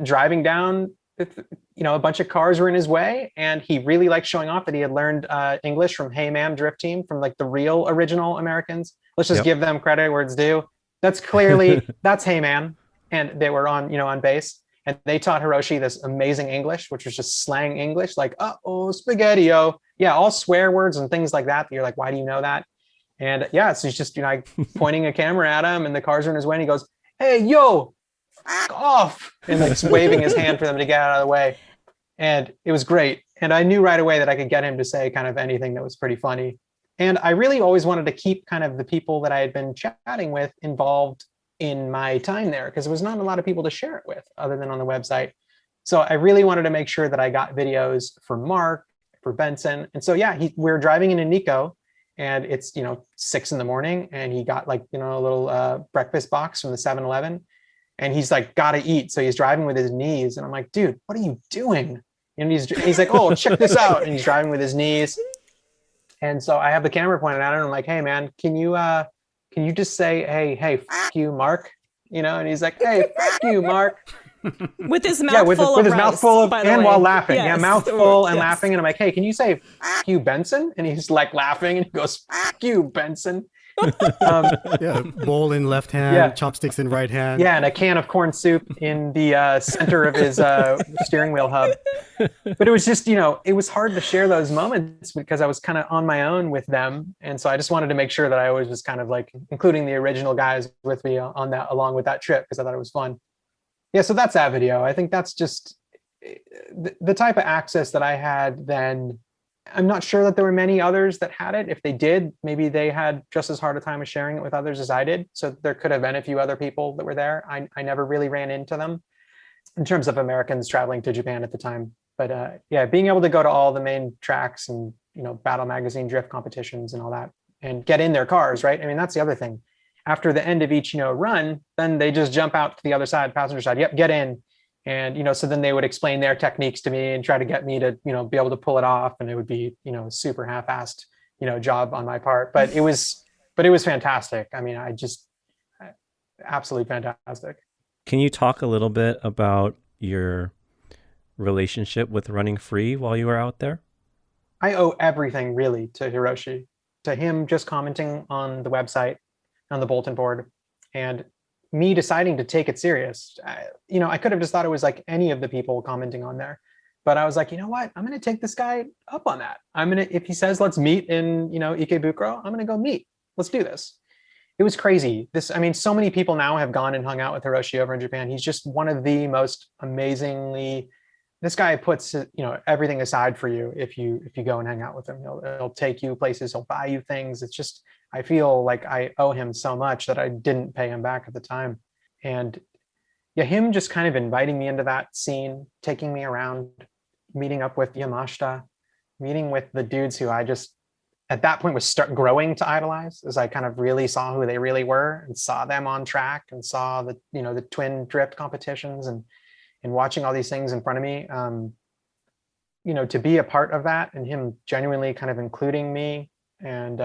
Driving down. A bunch of cars were in his way, and he really liked showing off that he had learned English from Hey Ma'am Drift Team, from like the real original Americans. Let's just give them credit where it's due. That's clearly, that's Hey Ma'am. And they were on base, and they taught Hiroshi this amazing English, which was just slang English, like, uh-oh, spaghetti-o. Yeah, all swear words and things like that. You're like, why do you know that? And so he's just, pointing a camera at him, and the cars are in his way, and he goes, hey, yo, f*** off, and like waving his hand for them to get out of the way. And it was great. And I knew right away that I could get him to say kind of anything that was pretty funny. And I really always wanted to keep kind of the people that I had been chatting with involved in my time there, because there was not a lot of people to share it with other than on the website. So I really wanted to make sure that I got videos for Mark, for Benson. And so, we're driving into Nico, and it's, 6 a.m, and he got like, a little breakfast box from the 7-Eleven. And he's like, gotta eat. So he's driving with his knees. And I'm like, dude, what are you doing? And he's like, oh, check this out. And he's driving with his knees. And so I have the camera pointed at him. I'm like, hey man, can you just say, hey, f you, Mark? And he's like, hey, f you, Mark. With his mouth full with of his mouth rice, full of, by the and way. while laughing. Yes. Yeah, mouth full and laughing. And I'm like, hey, can you say f you, Benson? And he's like laughing, and he goes, f you, Benson. Yeah, bowl in left hand, Yeah. chopsticks in right hand. Yeah, and a can of corn soup in the center of his steering wheel hub. But it was just, it was hard to share those moments because I was kind of on my own with them. And so I just wanted to make sure that I always was kind of like including the original guys with me on that, along with that trip, because I thought it was fun. Yeah, so that's that video. I think that's just the type of access that I had then. I'm not sure that there were many others that had it. If they did, maybe they had just as hard a time of sharing it with others as I did. So there could have been a few other people that were there. I never really ran into them in terms of Americans traveling to Japan at the time. But yeah, being able to go to all the main tracks and, Battle Magazine drift competitions and all that and get in their cars, right? I mean, that's the other thing. After the end of each, run, then they just jump out to the other side, passenger side. Yep, get in. And, so then they would explain their techniques to me and try to get me to, be able to pull it off. And it would be, super half-assed, job on my part, but it was fantastic. I mean, absolutely fantastic. Can you talk a little bit about your relationship with running free while you were out there? I owe everything really to Hiroshi, to him just commenting on the website, on the bulletin board, and me deciding to take it serious. I could have just thought it was like any of the people commenting on there, but I was like, you know what? I'm going to take this guy up on that. If he says, let's meet in, Ikebukuro, I'm going to go meet. Let's do this. It was crazy. So many people now have gone and hung out with Hiroshi over in Japan. He's just one of the most amazingly, this guy puts, everything aside for you. If you go and hang out with him, he'll take you places, he'll buy you things. It's just, I feel like I owe him so much that I didn't pay him back at the time. And yeah, him just kind of inviting me into that scene, taking me around, meeting up with Yamashita, meeting with the dudes who I just, at that point, was growing to idolize, as I kind of really saw who they really were and saw them on track and saw the, the twin drift competitions and watching all these things in front of me. To be a part of that and him genuinely kind of including me and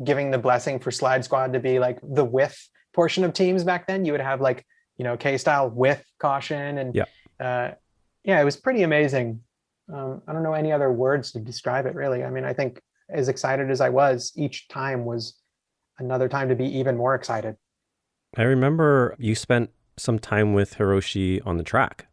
giving the blessing for Slide Squad to be like the with portion of teams back then. You would have like, K-style with caution and it was pretty amazing. I don't know any other words to describe it really. I mean, I think as excited as I was, each time was another time to be even more excited. I remember you spent some time with Hiroshi on the track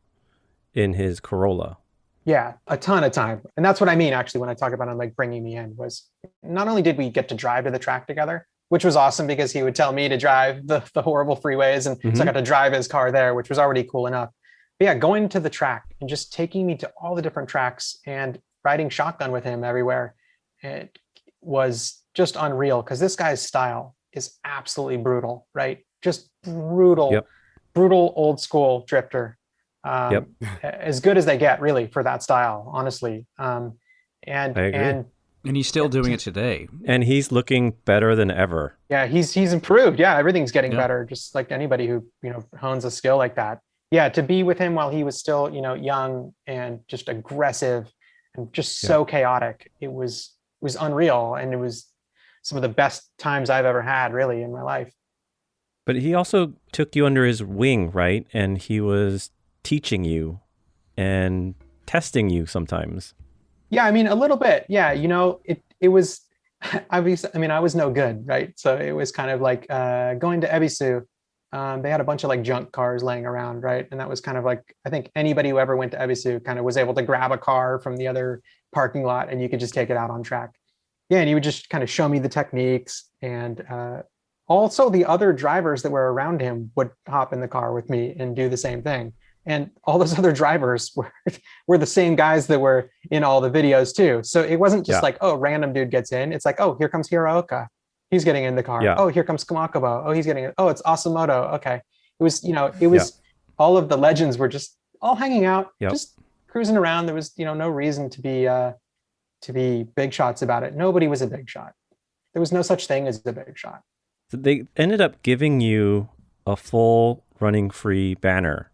in his Corolla. Yeah, a ton of time. And that's what I mean, actually, when I talk about him like bringing me in, was not only did we get to drive to the track together, which was awesome because he would tell me to drive the horrible freeways. And so I got to drive his car there, which was already cool enough. But yeah, going to the track and just taking me to all the different tracks and riding shotgun with him everywhere. It was just unreal because this guy's style is absolutely brutal, right? Just brutal, brutal old school drifter. As good as they get really for that style, honestly. And he's still doing it today. And he's looking better than ever. Yeah, he's improved. Yeah, everything's getting better, just like anybody who, hones a skill like that. Yeah, to be with him while he was still, young and just aggressive and just so chaotic. It was unreal. And it was some of the best times I've ever had really in my life. But he also took you under his wing, right? And he was teaching you and testing you sometimes. Yeah, I mean, a little bit. Yeah, it was, obviously, I mean, I was no good, right? So it was kind of like going to Ebisu. They had a bunch of like junk cars laying around, right? And that was kind of like, I think anybody who ever went to Ebisu kind of was able to grab a car from the other parking lot and you could just take it out on track. Yeah, and he would just kind of show me the techniques. And also the other drivers that were around him would hop in the car with me and do the same thing. And all those other drivers were the same guys that were in all the videos too. So it wasn't just like, oh, random dude gets in. It's like, oh, here comes Hiraoka. He's getting in the car. Oh, here comes Kumakubo. Oh, he's getting it. Oh, it's Asamoto. Okay. It was all of the legends were just all hanging out, just cruising around. There was, no reason to be big shots about it. Nobody was a big shot. There was no such thing as a big shot. So they ended up giving you a full running free banner,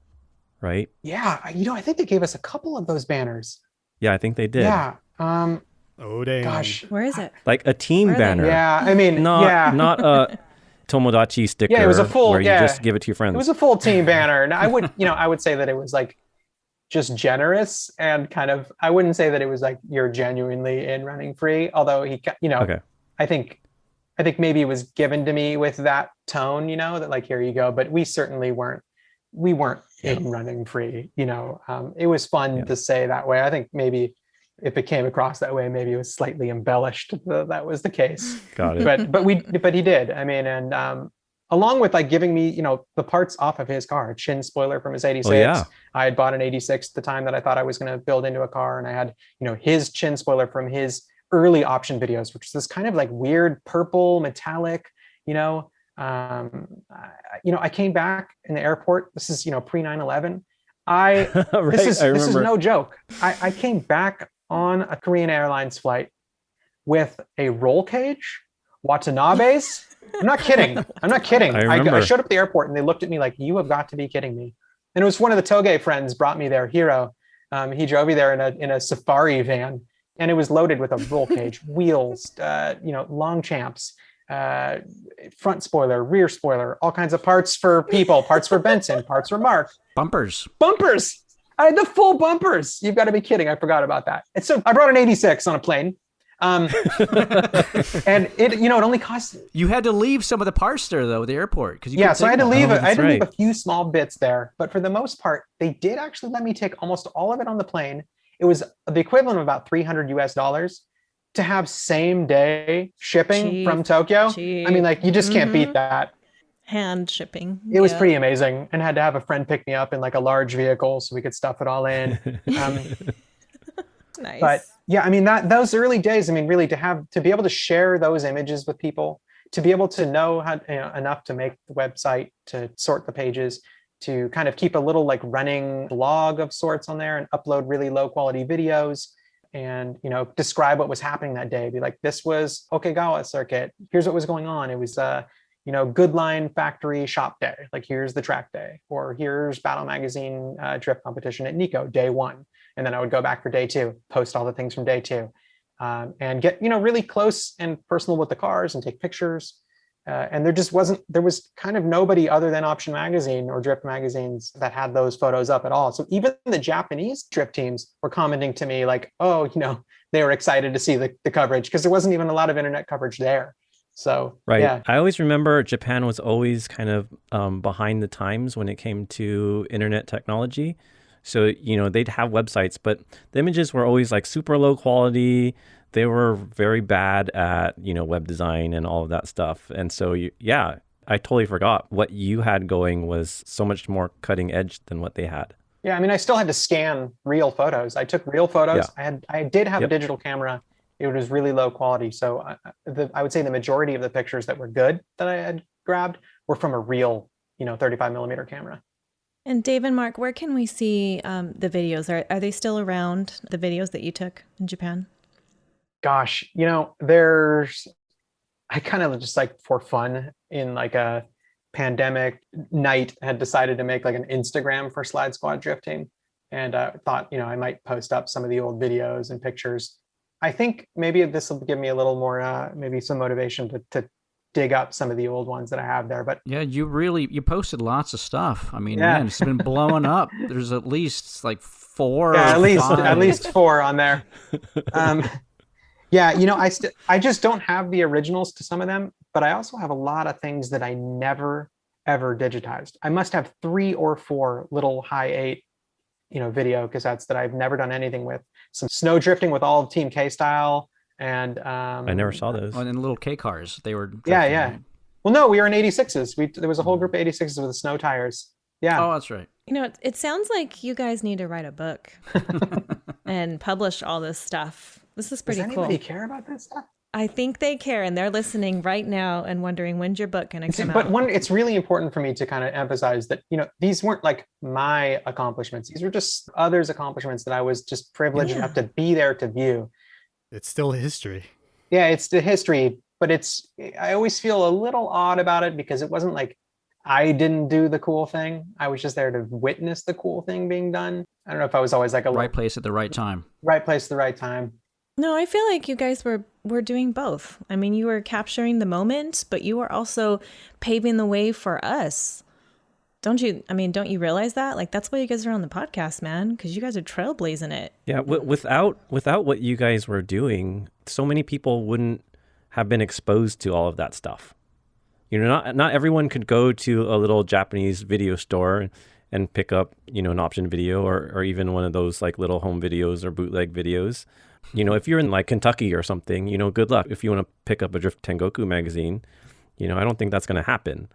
right? Yeah. I think they gave us a couple of those banners. Yeah, I think they did. Yeah. Oh, damn. Gosh, where is it? Like a team banner. Yeah, I mean, not a Tomodachi sticker. Yeah, it was a full. Where you just give it to your friends. It was a full team banner. And I would say that it was like just generous and kind of. I wouldn't say that it was like you're genuinely in running free. Although he, I think I think maybe it was given to me with that tone, that like, here you go. But we certainly weren't in running free, it was fun to say that way. I think maybe if it came across that way, maybe it was slightly embellished that was the case. Got it. But he did. I mean, and along with like giving me, the parts off of his car, a chin spoiler from his 86. Oh, yeah. I had bought an 86 at the time that I thought I was going to build into a car. And I had, his chin spoiler from his early option videos, which is this kind of like weird purple metallic, I came back in the airport. This is, pre 9/11. Right, this is no joke. I came back on a Korean Airlines flight with a roll cage, Watanabes. I'm not kidding. I showed up at the airport and they looked at me like, you have got to be kidding me. And it was one of the Toge friends brought me there, Hiro. He drove me there in a safari van, and it was loaded with a roll cage, wheels, long champs, front spoiler, rear spoiler, all kinds of parts for people, parts for Benson, parts for Mark. Bumpers. I had the full bumpers. You've got to be kidding. I forgot about that. And so I brought an 86 on a plane. And it only cost. You had to leave some of the parts there though at the airport because so I had to leave. I had to leave a few small bits there, but for the most part, they did actually let me take almost all of it on the plane. It was the equivalent of about $300 to have same day shipping from Tokyo. I mean, like you just can't beat that. Hand shipping. It was pretty amazing, and had to have a friend pick me up in like a large vehicle so we could stuff it all in. Nice. But yeah, I mean those early days, I mean, really to be able to share those images with people, to be able to know how enough to make the website, to sort the pages, to kind of keep a little like running blog of sorts on there and upload really low quality videos and, describe what was happening that day. Be like, this was Okegawa circuit. Here's what was going on. It was, Good Line factory shop day. Like, here's the track day, or here's Battle Magazine drift competition at Nico, day 1. And then I would go back for day 2, post all the things from day 2, and get, really close and personal with the cars and take pictures. And there was kind of nobody other than Option Magazine or Drift magazines that had those photos up at all. So even the Japanese drift teams were commenting to me like, oh, they were excited to see the coverage because there wasn't even a lot of internet coverage there. So, right. Yeah. I always remember Japan was always kind of behind the times when it came to internet technology. So, they'd have websites, but the images were always like super low quality. They were very bad at, web design and all of that stuff. And so, I totally forgot what you had going was so much more cutting edge than what they had. Yeah, I mean, I still had to scan real photos. I took real photos. Yeah. I did have a digital camera. It was really low quality. So I would say the majority of the pictures that were good that I had grabbed were from a real, 35 millimeter camera. And Dave and Mark, where can we see the videos? Are they still around, the videos that you took in Japan? Gosh, I kind of just like for fun in like a pandemic night had decided to make like an Instagram for Slide Squad Drift Team, and thought, I might post up some of the old videos and pictures. I think maybe this will give me a little more, maybe some motivation to dig up some of the old ones that I have there. But yeah, you posted lots of stuff. I mean, man, it's been blowing up. There's at least like 4. Yeah, at least 4 on there. I just don't have the originals to some of them, but I also have a lot of things that I never ever digitized. I must have 3 or 4 little high 8, video cassettes that I've never done anything with. Some snow drifting with all Team K style, and I never saw those. Oh, and little K cars, they were drifting. Yeah. Well, no, we were in 86s. There was a whole group of 86s with the snow tires. Yeah. Oh, that's right. It sounds like you guys need to write a book and publish all this stuff. This is pretty cool. Does anybody care about this stuff? I think they care, and they're listening right now and wondering, when's your book going to come out? But it's really important for me to kind of emphasize that, these weren't like my accomplishments. These were just others' accomplishments that I was just privileged enough to be there to view. It's still history. Yeah, it's the history, but I always feel a little odd about it because it wasn't like I didn't do the cool thing. I was just there to witness the cool thing being done. I don't know if I was always like right place at the right time. Right place at the right time. No, I feel like you guys were doing both. I mean, you were capturing the moment, but you were also paving the way for us. Don't you realize that? Like, that's why you guys are on the podcast, man, because you guys are trailblazing it. Yeah, without what you guys were doing, so many people wouldn't have been exposed to all of that stuff. Not everyone could go to a little Japanese video store and pick up, an option video or even one of those like little home videos or bootleg videos. If you're in like Kentucky or something, good luck. If you want to pick up a Drift Tengoku magazine, I don't think that's going to happen.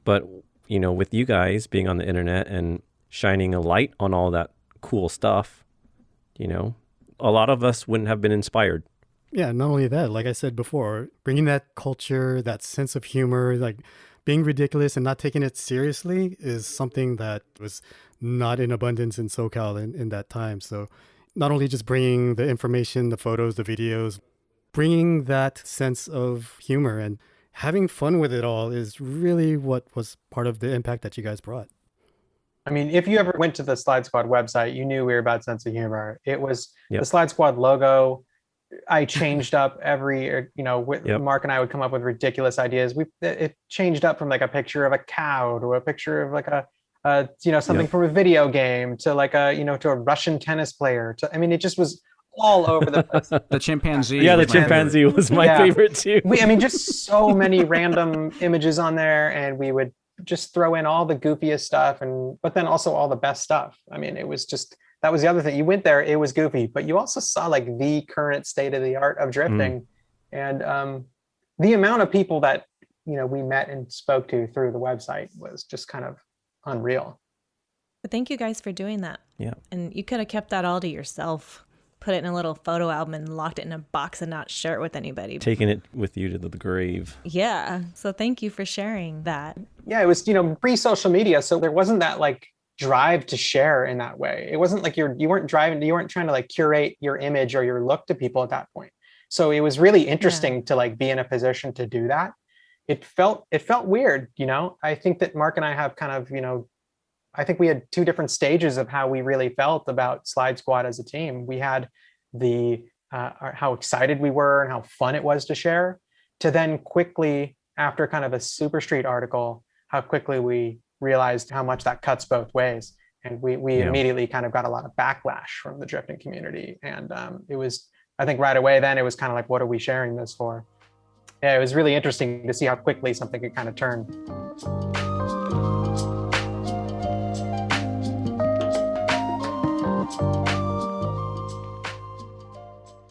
But, with you guys being on the internet and shining a light on all that cool stuff, a lot of us wouldn't have been inspired. Yeah, not only that, like I said before, bringing that culture, that sense of humor, like being ridiculous and not taking it seriously is something that was not in abundance in SoCal in that time. So not only just bringing the information, the photos, the videos, bringing that sense of humor and having fun with it all is really what was part of the impact that you guys brought. I mean, if you ever went to the Slide Squad website, you knew we were about sense of humor. It was Yep. the Slide Squad logo. I changed up every, Yep. Mark and I would come up with ridiculous ideas. It changed up from like a picture of a cow to a picture of like something Yep. from a video game to like to a Russian tennis player. It just was all over the place. The chimpanzee. Yeah, the was my favorite. chimpanzee was my Yeah. favorite too. Just so many random images on there, and we would just throw in all the goofiest stuff, but then also all the best stuff. It was just, that was the other thing. You went there, it was goofy, but you also saw like the current state of the art of drifting. And the amount of people that, we met and spoke to through the website was just kind of unreal. But thank you guys for doing that. Yeah. And you could have kept that all to yourself, put it in a little photo album and locked it in a box and not share it with anybody. Taking it with you to the grave. Yeah. So thank you for sharing that. Yeah, it was, pre-social media. So there wasn't that like drive to share in that way. It wasn't like you weren't trying to like curate your image or your look to people at that point. So it was really interesting to like be in a position to do that. It felt weird, I think that Mark and I have kind of, I think we had two different stages of how we really felt about Slide Squad as a team. We had the how excited we were and how fun it was to share, to then quickly, after kind of a Super Street article, how quickly we realized how much that cuts both ways. And we immediately kind of got a lot of backlash from the drifting community. And it was, I think right away then, it was kind of like, what are we sharing this for? Yeah, it was really interesting to see how quickly something could kind of turn.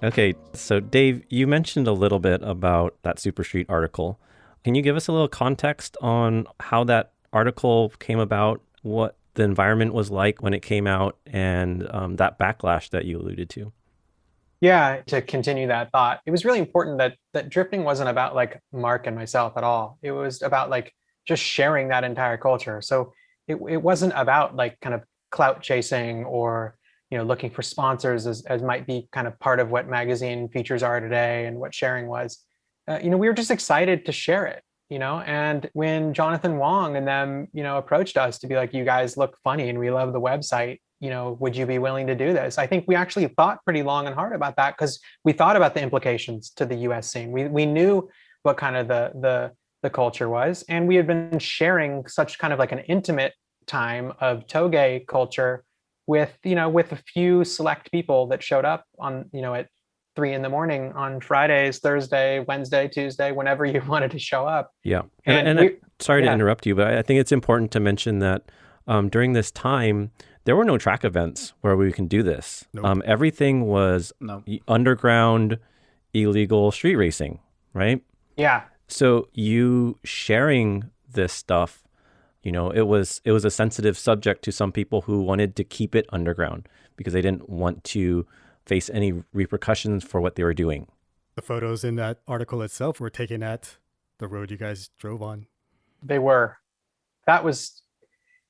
Okay, so Dave, you mentioned a little bit about that Super Street article. Can you give us a little context on how that article came about, what the environment was like when it came out, and that backlash that you alluded to? Yeah, to continue that thought, it was really important that drifting wasn't about like Mark and myself at all. It was about like just sharing that entire culture. So it wasn't about like kind of clout chasing or looking for sponsors as might be kind of part of what magazine features are today and what sharing was. We were just excited to share it, and when Jonathan Wong and them, approached us to be like, you guys look funny and we love the website, would you be willing to do this? I think we actually thought pretty long and hard about that because we thought about the implications to the US scene. We knew what kind of the culture was, and we had been sharing such kind of like an intimate time of toge culture with a few select people that showed up on, at 3 a.m. on Fridays, Thursday, Wednesday, Tuesday, whenever you wanted to show up. Yeah. Sorry to interrupt you, but I think it's important to mention that during this time, there were no track events where we can do this. Nope. Everything was underground, illegal street racing, right? Yeah. So you sharing this stuff, it was a sensitive subject to some people who wanted to keep it underground because they didn't want to face any repercussions for what they were doing. The photos in that article itself were taken at the road you guys drove on. They were. That was,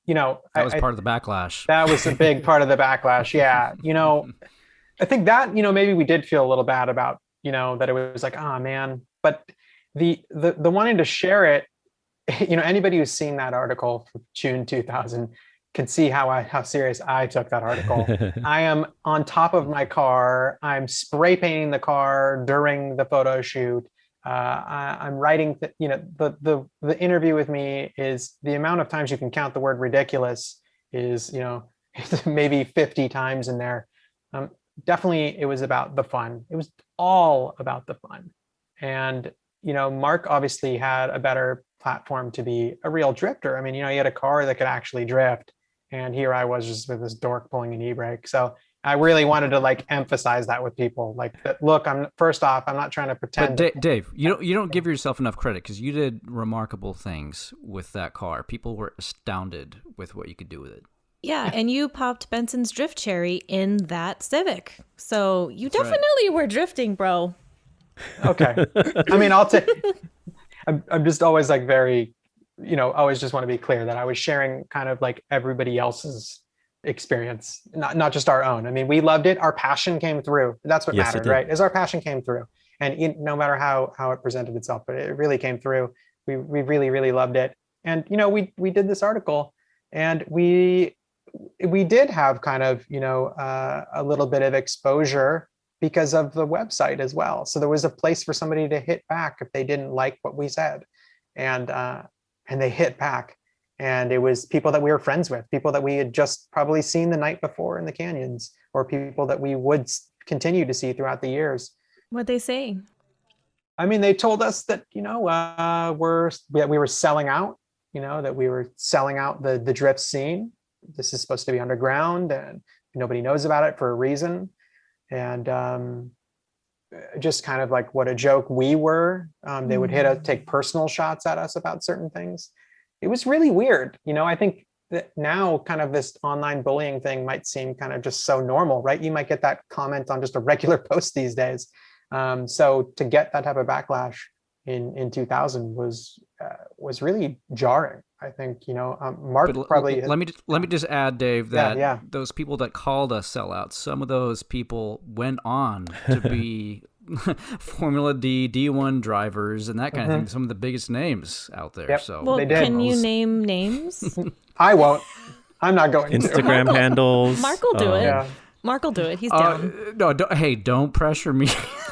that was part of the backlash. That was a big part of the backlash. Yeah. I think that, maybe we did feel a little bad about, that it was like, oh man, but the wanting to share it, anybody who's seen that article from June 2000 can see how serious I took that article. I am on top of my car. I'm spray painting the car during the photo shoot. I'm writing, the interview with me is the amount of times you can count the word ridiculous is, maybe 50 times in there. Definitely it was about the fun. It was all about the fun. And Mark obviously had a better platform to be a real drifter. I mean, he had a car that could actually drift, and here I was just with this dork pulling an e-brake. So I really wanted to like emphasize that with people, like that. Look, first off, I'm not trying to pretend. But Dave, you don't give yourself enough credit, because you did remarkable things with that car. People were astounded with what you could do with it. Yeah, and you popped Benson's drift cherry in that Civic. So you definitely were drifting, bro. Okay. I mean, I'll take, I'm just always like very, always just want to be clear that I was sharing kind of like everybody else's experience, not just our own. I mean, we loved it. Our passion came through. That's what mattered, right? Is our passion came through. And no matter how it presented itself, but it really came through. We really, really loved it. And, we did this article, and we did have kind of, a little bit of exposure because of the website as well. So there was a place for somebody to hit back if they didn't like what we said. And they hit back. And it was people that we were friends with, people that we had just probably seen the night before in the canyons, or people that we would continue to see throughout the years. What'd they say? I mean, they told us that, we were selling out, that we were selling out the drift scene. This is supposed to be underground, and nobody knows about it for a reason. And just kind of like what a joke we were. They would take personal shots at us about certain things. It was really weird. I think that now kind of this online bullying thing might seem kind of just so normal, right? You might get that comment on just a regular post these days. So to get that type of backlash in 2000 was really jarring. I think, Mark probably. Let me just add, Dave, that those people that called us sellouts, some of those people went on to be Formula D, D1 drivers, and that kind of thing. Some of the biggest names out there. Yep. So, well, can you name names? I won't. I'm not going Instagram to. handles. Mark will do it. Yeah. Mark will do it. He's down. No, don't pressure me.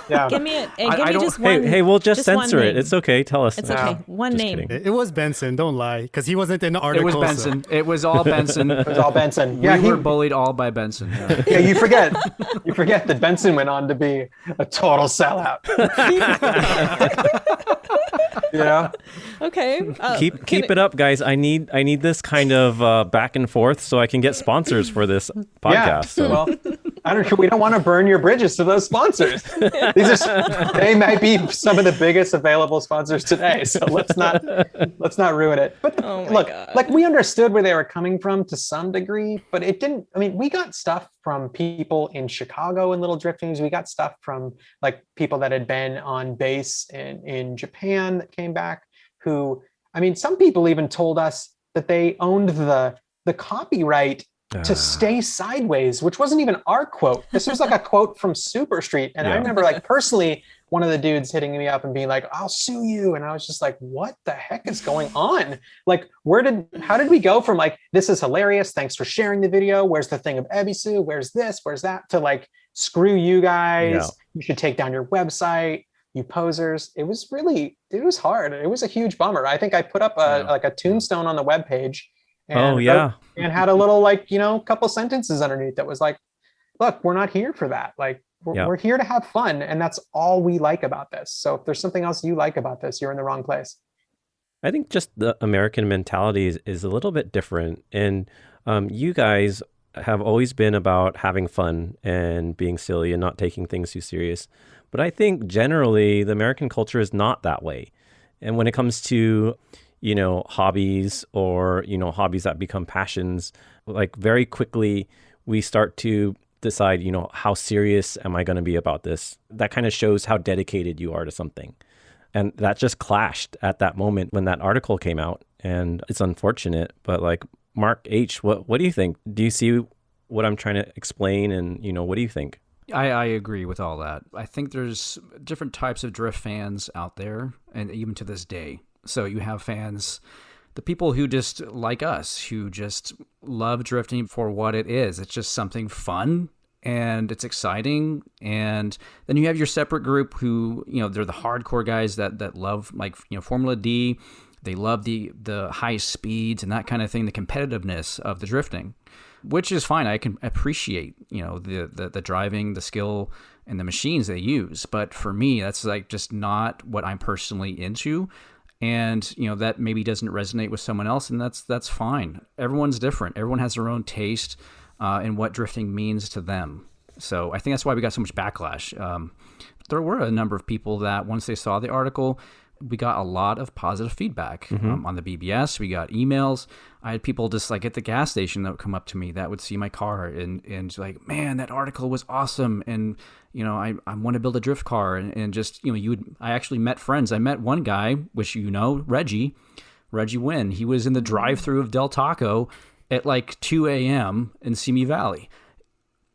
Yeah. Give me just one. Hey, we'll just censor it. It's okay. Tell us. It's okay. One Just name. kidding. It was Benson. Don't lie, because he wasn't in the It article. was Benson. It was all Benson. It was all Benson. Yeah, we were bullied all by Benson. Yeah. Yeah, you forget that Benson went on to be a total sellout. Okay. Keep it up, guys. I need this kind of back and forth so I can get sponsors for this podcast. Yeah. So. Well, we don't want to burn your bridges to those sponsors. They might be some of the biggest available sponsors today. So let's not ruin it. But look, like we understood where they were coming from to some degree, but it didn't. I mean, we got stuff from people in Chicago and Little Driftings. We got stuff from like people that had been on base in Japan that came back. Who, I mean, some people even told us that they owned the copyright to Stay Sideways, which wasn't even our quote. This was like a quote from Super Street. And I remember like personally, one of the dudes hitting me up and being like, I'll sue you. And I was just like, what the heck is going on? Like, how did we go from like, this is hilarious, thanks for sharing the video, where's the thing of Ebisu, where's this, where's that, to like, screw you guys, you should take down your website, you posers. It was hard. It was a huge bummer. I think I put up a tombstone on the webpage. And and had a little couple sentences underneath that was like, look, we're not here for that. Like we're here to have fun, and that's all we like about this. So if there's something else you like about this, you're in the wrong place. I think just the American mentality is a little bit different, and you guys have always been about having fun and being silly and not taking things too serious. But I think generally the American culture is not that way. And when it comes to hobbies or, hobbies that become passions, like very quickly we start to decide, how serious am I going to be about this? That kind of shows how dedicated you are to something. And that just clashed at that moment when that article came out. And it's unfortunate, but like Mark H., what do you think? Do you see what I'm trying to explain? And, what do you think? I agree with all that. I think there's different types of drift fans out there, and even to this day. So you have fans, the people who just like us, who just love drifting for what it is. It's just something fun and it's exciting. And then you have your separate group who, they're the hardcore guys that love Formula D. They love the high speeds and that kind of thing, the competitiveness of the drifting, which is fine. I can appreciate, the driving, the skill, and the machines they use. But for me, that's like just not what I'm personally into. And, you know, that maybe doesn't resonate with someone else, and that's fine. Everyone's different. Everyone has their own taste in what drifting means to them. So I think that's why we got so much backlash. There were a number of people that once they saw the article, we got a lot of positive feedback on the BBS. We got emails. I had people just like at the gas station that would come up to me that would see my car and like, man, that article was awesome. And, you know, I want to build a drift car and just, you know, I actually met friends. I met one guy, which, you know, Reggie Wynn. He was in the drive-thru of Del Taco at like 2 a.m. in Simi Valley.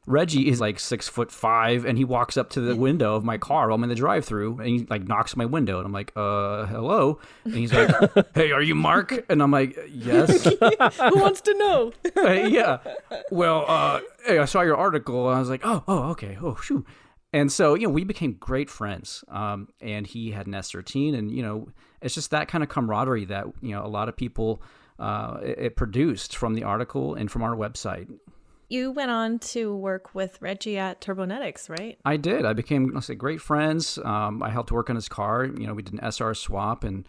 Reggie is like 6'5", and he walks up to the window of my car while I'm in the drive-thru, and he like knocks on my window, and I'm like, hello, and he's like, hey, are you Mark? And I'm like, yes. Who wants to know? Yeah. Well, hey, I saw your article, and I was like, oh, okay, oh, shoot. And so, you know, we became great friends, and he had an S13, and, you know, it's just that kind of camaraderie that, you know, a lot of people, it produced from the article and from our website. You went on to work with Reggie at Turbonetics, right? I did. I became, let's say, great friends. I helped work on his car. You know, we did an SR swap and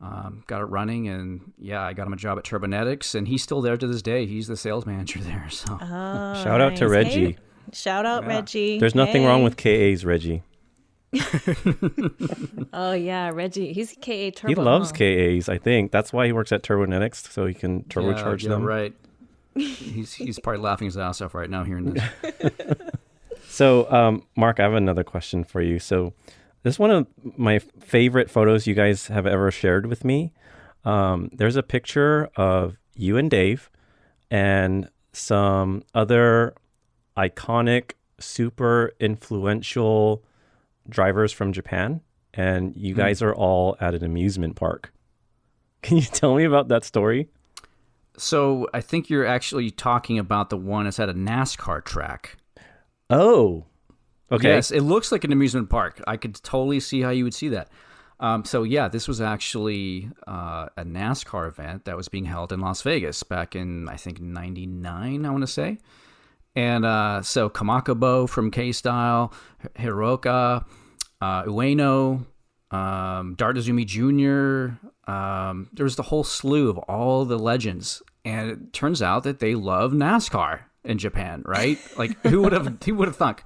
got it running. And yeah, I got him a job at Turbonetics, and he's still there to this day. He's the sales manager there. So shout out to Reggie. Hey, shout out Reggie. There's nothing wrong with KA's Reggie. Oh yeah, Reggie. He's a KA Turbo. He loves KAs. I think that's why he works at Turbonetics, so he can turbocharge them. Right. He's probably laughing his ass off right now hearing this. So, Mark, I have another question for you. So, this is one of my favorite photos you guys have ever shared with me. There's a picture of you and Dave and some other iconic, super influential drivers from Japan, and you guys are all at an amusement park. Can you tell me about that story? So I think you're actually talking about the one that's at a NASCAR track. Oh, okay. Yes, it looks like an amusement park. I could totally see how you would see that. So yeah, this was actually a NASCAR event that was being held in Las Vegas back in, I think, 99, I want to say. And so Kumakubo from K-Style, Hiraoka, Ueno, Dart Izumi Jr., there was the whole slew of all the legends, and it turns out that they love NASCAR in Japan, right? Like who would have thunk?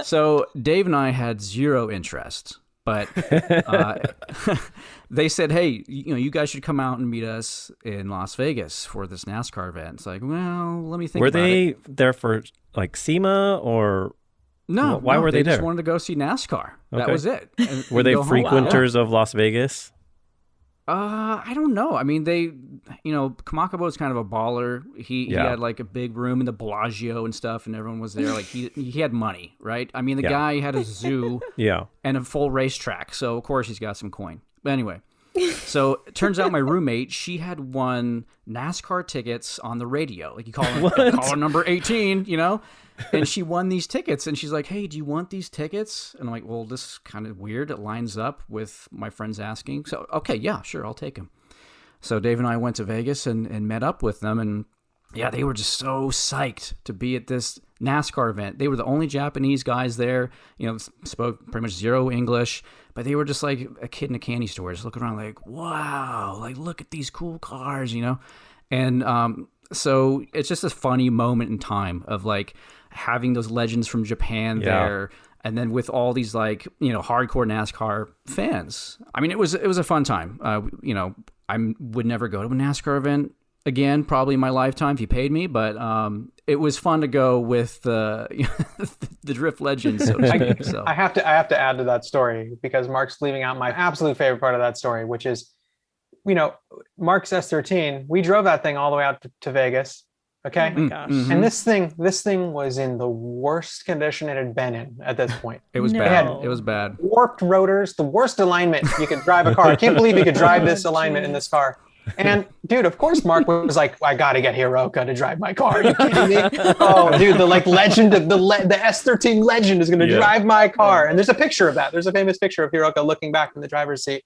So Dave and I had zero interest, but they said, hey, you know, you guys should come out and meet us in Las Vegas for this NASCAR event. It's like, well, let me think. Were they there for like SEMA or? No, why were they there? They just wanted to go see NASCAR. That was it. And were they frequenters of Las Vegas? I don't know. I mean, Kumakubo is kind of a baller. He had like a big room in the Bellagio and stuff, and everyone was there. Like he had money, right? I mean, the guy had a zoo and a full racetrack, so of course he's got some coin. But anyway, so it turns out my roommate, she had won NASCAR tickets on the radio. Like you call her number 18, you know? And she won these tickets, and she's like, hey, do you want these tickets? And I'm like, well, this is kind of weird. It lines up with my friends asking. So, okay, yeah, sure, I'll take them. So Dave and I went to Vegas and met up with them, and yeah, they were just so psyched to be at this NASCAR event. They were the only Japanese guys there, you know, spoke pretty much zero English, but they were just like a kid in a candy store, just looking around like, wow, like, look at these cool cars, you know? And so it's just a funny moment in time of like having those legends from Japan there, and then with all these like, you know, hardcore NASCAR fans. I mean, it was a fun time. You know, I would never go to a NASCAR event again, probably in my lifetime if you paid me, but it was fun to go with the drift legends, so to speak. So I have to add to that story because Mark's leaving out my absolute favorite part of that story, which is, you know, Mark's S13. We drove that thing all the way out to Vegas. Okay. Oh my gosh. Mm-hmm. And this thing was in the worst condition it had been in at this point. It was bad. It was bad. Warped rotors, the worst alignment you could drive a car. I can't believe you could drive this alignment in this car. And dude, of course, Mark was like, I got to get Hiraoka to drive my car. Are you kidding me? Oh, dude, the like legend of the S13 legend is going to drive my car. And there's a picture of that. There's a famous picture of Hiraoka looking back in the driver's seat.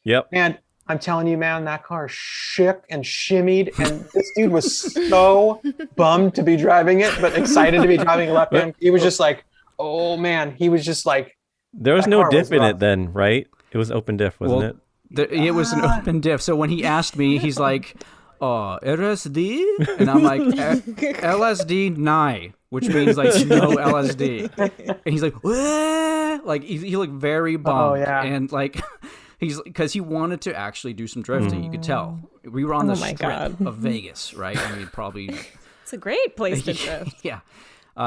Yep. And I'm telling you, man, that car shook and shimmied, and this dude was so bummed to be driving it, but excited to be driving a left hand. He was just like, Oh man, he was just like, There was that no car was diff in rough. it then, right? It was open diff, wasn't it? It was an open diff. So when he asked me, he's like, "Oh, LSD," and I'm like, "LSD, nigh," which means like no LSD. And he's like, "What?" Like he looked very bummed, yeah. and like he's because he wanted to actually do some drifting. You could tell. We were on the strip of Vegas, right? I mean, probably. It's a great place to drift. Yeah.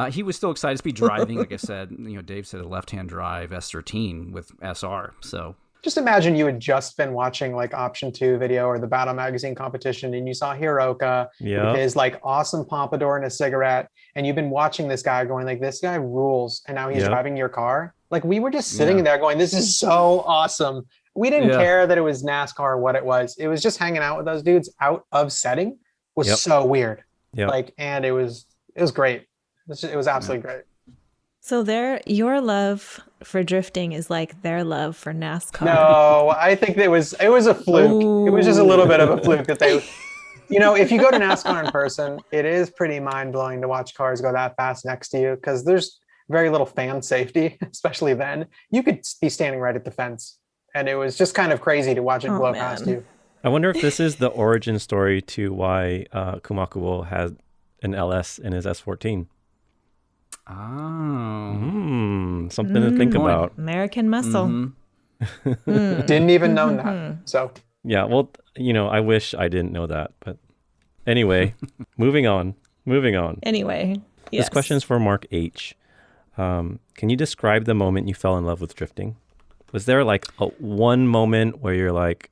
He was still excited to be driving. Like I said, Dave said a left-hand drive S13 with SR. So Just imagine you had just been watching like Option 2 video or the Battle Magazine competition, and you saw Hiraoka with his like awesome pompadour and a cigarette, and you've been watching this guy going like, this guy rules, and now he's driving your car. Like, we were just sitting there going, this is so awesome. We didn't care that it was NASCAR or what it was. It was just hanging out with those dudes out of setting was so weird. Like, and it was great. It was absolutely great. So your love for drifting is like their love for NASCAR. No, I think it was a fluke. Ooh. It was just a little bit of a fluke that they, if you go to NASCAR in person, it is pretty mind-blowing to watch cars go that fast next to you because there's very little fan safety, especially then. You could be standing right at the fence, and it was just kind of crazy to watch it blow past you. I wonder if this is the origin story to why Kumakubo had an LS in his S14. Oh. Something to think about. American muscle. Didn't even know that. So yeah, well, I wish I didn't know that. But anyway, moving on. Anyway, This question is for Mark H. Can you describe the moment you fell in love with drifting? Was there like one moment where you're like,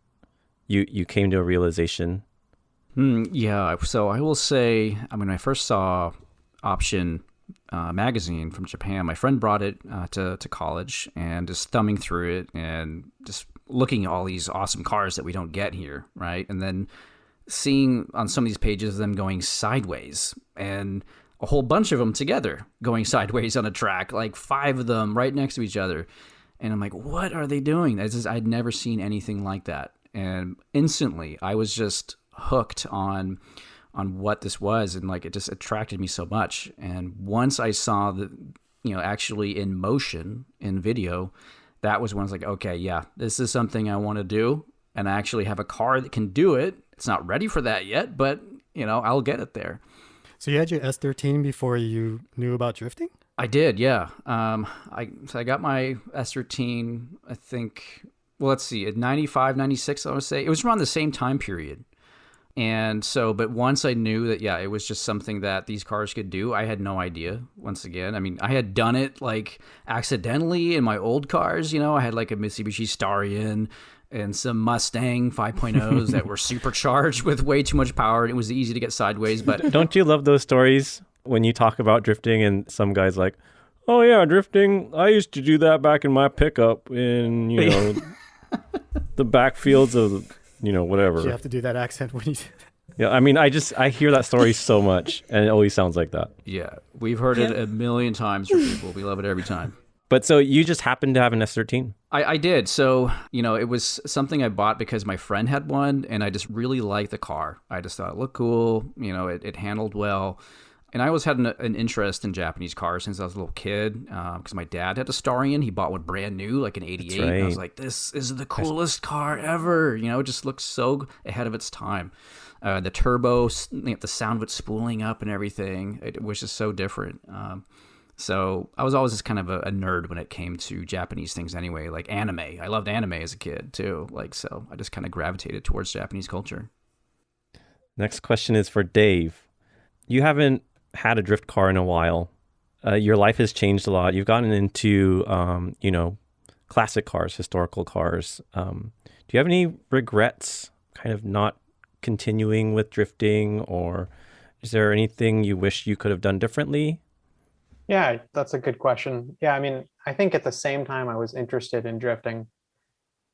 you came to a realization? Yeah. So I will say, when I first saw Option magazine from Japan, my friend brought it to college, and just thumbing through it and just looking at all these awesome cars that we don't get here, right? And then seeing on some of these pages them going sideways, and a whole bunch of them together going sideways on a track, like 5 of them right next to each other. And I'm like, what are they doing? I'd never seen anything like that. And instantly I was just hooked on what this was, and like it just attracted me so much. And once I saw the actually in motion in video, that was when I was like, okay, yeah, this is something I want to do, and I actually have a car that can do it. It's not ready for that yet, but I'll get it there. So you had your S13 before you knew about drifting? I did, yeah. I got my S13, I think, well, let's see, at 95, 96, I would say. It was around the same time period. And so, but once I knew that, it was just something that these cars could do, I had no idea, once again. I mean, I had done it like accidentally in my old cars, I had like a Mitsubishi Starion and some Mustang 5.0s that were supercharged with way too much power. It was easy to get sideways, but... Don't you love those stories when you talk about drifting and some guy's like, oh yeah, drifting, I used to do that back in my pickup in, the backfields of... whatever. Did you have to do that accent when you did that? Yeah, I mean, I hear that story so much, and it always sounds like that. Yeah, we've heard it a million times from people. We love it every time. But so you just happened to have an S13? I did. So, it was something I bought because my friend had one, and I just really liked the car. I just thought it looked cool. It handled well. And I always had an interest in Japanese cars since I was a little kid, because my dad had a Starion. He bought one brand new, like an 88. Right. And I was like, this is the coolest car ever. It just looks so ahead of its time. The turbo, the sound of it spooling up and everything, it was just so different. So I was always just kind of a nerd when it came to Japanese things anyway, like anime. I loved anime as a kid too. So I just kind of gravitated towards Japanese culture. Next question is for Dave. You haven't had a drift car in a while. Your life has changed a lot. You've gotten into, classic cars, historical cars. Do you have any regrets kind of not continuing with drifting, or is there anything you wish you could have done differently? Yeah, that's a good question. Yeah, I mean, I think at the same time I was interested in drifting,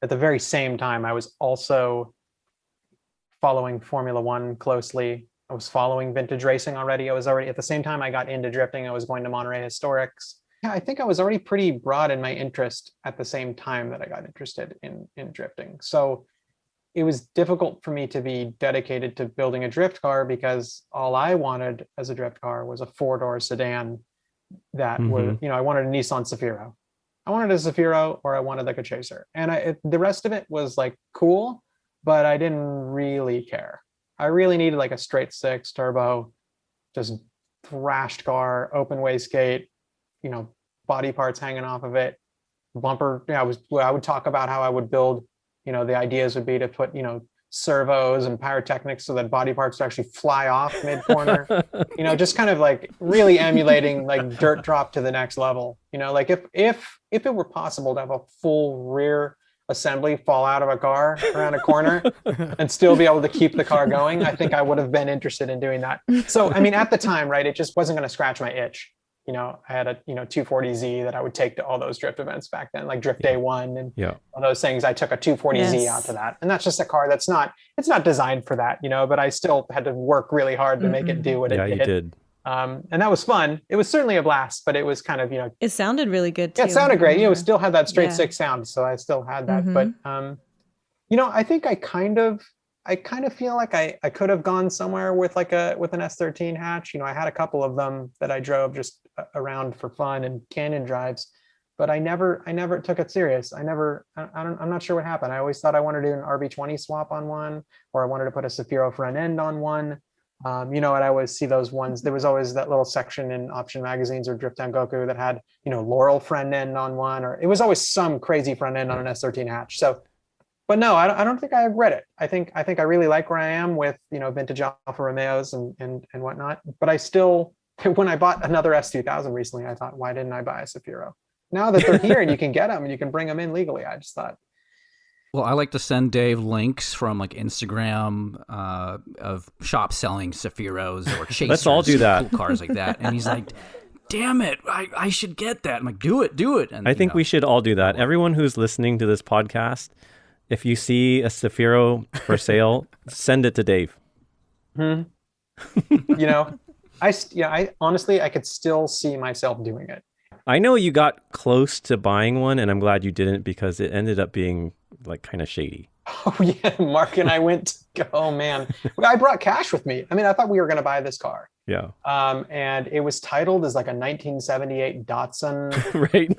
at the very same time, I was also following Formula One closely. I was following vintage racing already. At the same time I got into drifting, I was going to Monterey Historics. Yeah, I think I was already pretty broad in my interest at the same time that I got interested in drifting. So it was difficult for me to be dedicated to building a drift car because all I wanted as a drift car was a 4-door sedan that were, I wanted a Nissan Safiro. I wanted a Safiro, or I wanted like a Chaser. And the rest of it was like cool, but I didn't really care. I really needed like a straight six turbo, just thrashed car, open wastegate, body parts hanging off of it, bumper. I would talk about how I would build, the ideas would be to put, servos and pyrotechnics so that body parts would actually fly off mid corner, just kind of like really emulating like dirt drop to the next level. Like if it were possible to have a full rear assembly fall out of a car around a corner and still be able to keep the car going, I think I would have been interested in doing that. So, I mean, at the time, right, it just wasn't going to scratch my itch. I had a 240Z that I would take to all those drift events back then, like Drift Day 1 and all those things. I took a 240Z out to that. And that's just a car it's not designed for that, but I still had to work really hard to make it do what it did. Yeah, you did. And that was fun. It was certainly a blast, but it was kind of, It sounded really good too. Yeah, it sounded great. It still had that straight six sound. So I still had that. But, I think I kind of feel like I could have gone somewhere with with an S13 hatch. I had a couple of them that I drove just around for fun and canyon drives, but I never took it serious. I'm not sure what happened. I always thought I wanted to do an RB20 swap on one, or I wanted to put a Safiro front end on one. And I always see those ones. There was always that little section in option magazines or Drift Down Goku that had, Laurel front end on one, or it was always some crazy front end on an S13 hatch. So, but no, I don't think I regret it. I think I really like where I am with, vintage Alfa Romeos and whatnot. But I still, when I bought another S2000 recently, I thought, why didn't I buy a Safiro? Now that they're here and you can get them and you can bring them in legally, I just thought. Well, I like to send Dave links from like Instagram of shops selling Safiros or Chasers. Let's all do that. Cool cars like that. And he's like, damn it, I should get that. I'm like, do it. And, I think we should all do that. Everyone who's listening to this podcast, if you see a Safiro for sale, send it to Dave. I honestly, I could still see myself doing it. I know you got close to buying one, and I'm glad you didn't, because it ended up being like kind of shady. Oh yeah, Mark and I went. Oh man, I brought cash with me. I mean, I thought we were going to buy this car. Yeah. And it was titled as like a 1978 Datsun. Right.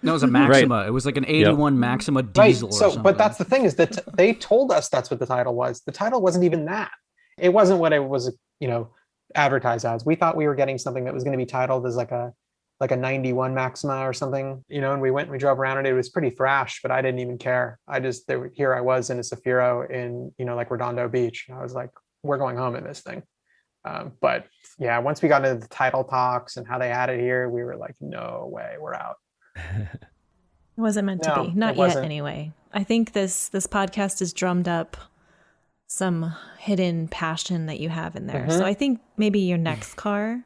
No, it was a Maxima. Right. It was like an 81 Maxima diesel. Right. So, or something. But that's the thing, is that they told us that's what the title was. The title wasn't even that. It wasn't what it was, advertised as. We thought we were getting something that was going to be titled as like a 91 Maxima or something, and we went and we drove around it. It was pretty thrash, but I didn't even care. Here I was in a Safiro in, like Redondo Beach. And I was like, we're going home in this thing. But yeah, once we got into the title talks and how they had it here, we were like, no way, we're out. It wasn't meant to be. Not yet, anyway. I think this podcast has drummed up some hidden passion that you have in there. So I think maybe your next car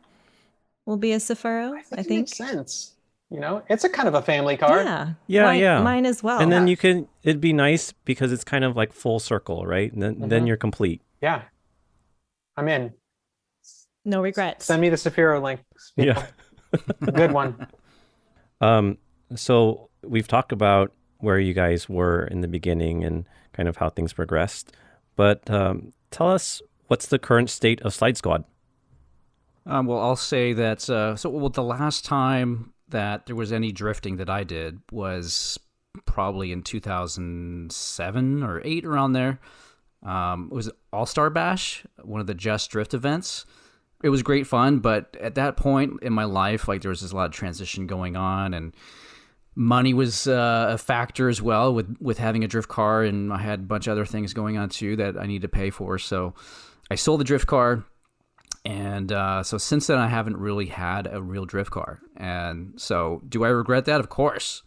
will be a Safiro. I think makes sense. It's a kind of a family car. Yeah. Mine as well. And then it'd be nice because it's kind of like full circle, right? And then you're complete. Yeah. I'm in. No regrets. Send me the Safiro link. Yeah. Good one. So we've talked about where you guys were in the beginning and kind of how things progressed, but tell us, what's the current state of Slide Squad? Well, I'll say that, the last time that there was any drifting that I did was probably in 2007 or 8, around there. It was All-Star Bash, one of the Just Drift events. It was great fun, but at that point in my life, like, there was just a lot of transition going on, and money was a factor as well with having a drift car, and I had a bunch of other things going on too that I needed to pay for. So I sold the drift car. And so since then, I haven't really had a real drift car. And so do I regret that? Of course.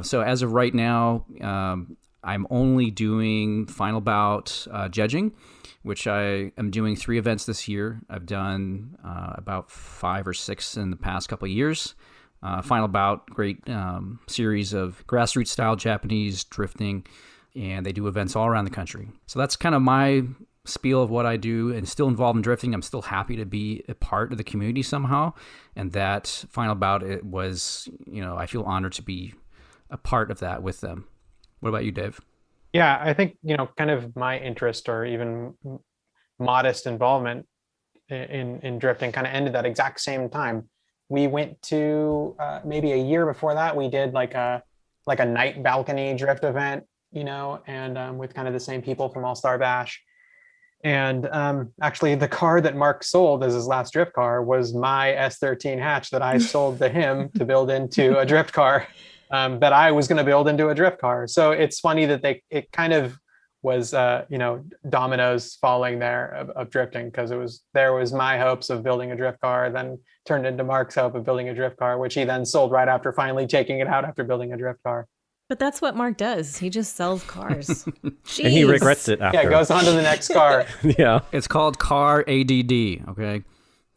So as of right now, I'm only doing Final Bout judging, which I am doing 3 events this year. I've done about 5 or 6 in the past couple of years. Final Bout, great series of grassroots style Japanese drifting, and they do events all around the country. So that's kind of my spiel of what I do, and still involved in drifting. I'm still happy to be a part of the community somehow, and that Final Bout, it was, I feel honored to be a part of that with them. What about you, Dave? Yeah, I think, kind of my interest or even modest involvement in drifting kind of ended that exact same time. we went to maybe a year before that, we did like a night balcony drift event, and with kind of the same people from All Star Bash. And actually, the car that Mark sold as his last drift car was my S13 hatch that I sold to him to build into a drift car that I was going to build into a drift car. So it's funny that it kind of was, dominoes falling there of drifting, because there was my hopes of building a drift car, then turned into Mark's hope of building a drift car, which he then sold right after finally taking it out after building a drift car. But that's what Mark does. He just sells cars. And he regrets it after. Yeah, goes on to the next car. Yeah. It's called car ADD, okay?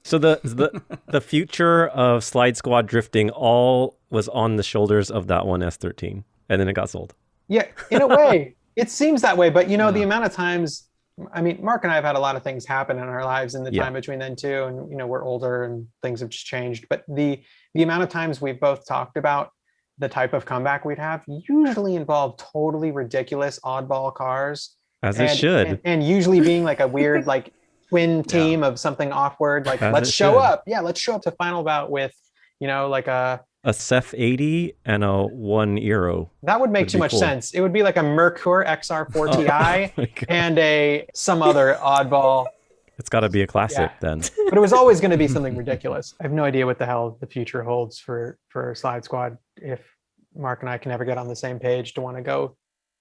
So the future of Slide Squad drifting all was on the shoulders of that one S13, and then it got sold. Yeah, in a way, it seems that way. But, the amount of times, I mean, Mark and I have had a lot of things happen in our lives in the time between then too. And, we're older and things have just changed. But the amount of times we've both talked about the type of comeback we'd have usually involve totally ridiculous oddball cars. As it should. And usually being like a weird, like twin team of something awkward. Like, let's show up. Yeah, let's show up to final bout with, like a Ceph 80 and a 1 Euro. That would make too much sense. It would be like a Merkur XR4 Ti and some other oddball. It's got to be a classic then. But it was always going to be something ridiculous. I have no idea what the hell the future holds for Slide Squad if Mark and I can ever get on the same page to want to go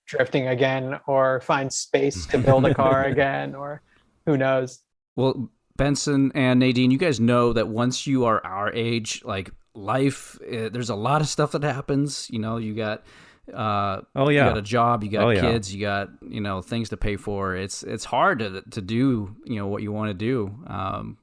drifting again or find space to build a car again, or who knows. Well, Benson and Nadine, you guys know that once you are our age, like life, there's a lot of stuff that happens. You got you got a job, you got kids, you got things to pay for. It's hard to do what you want to do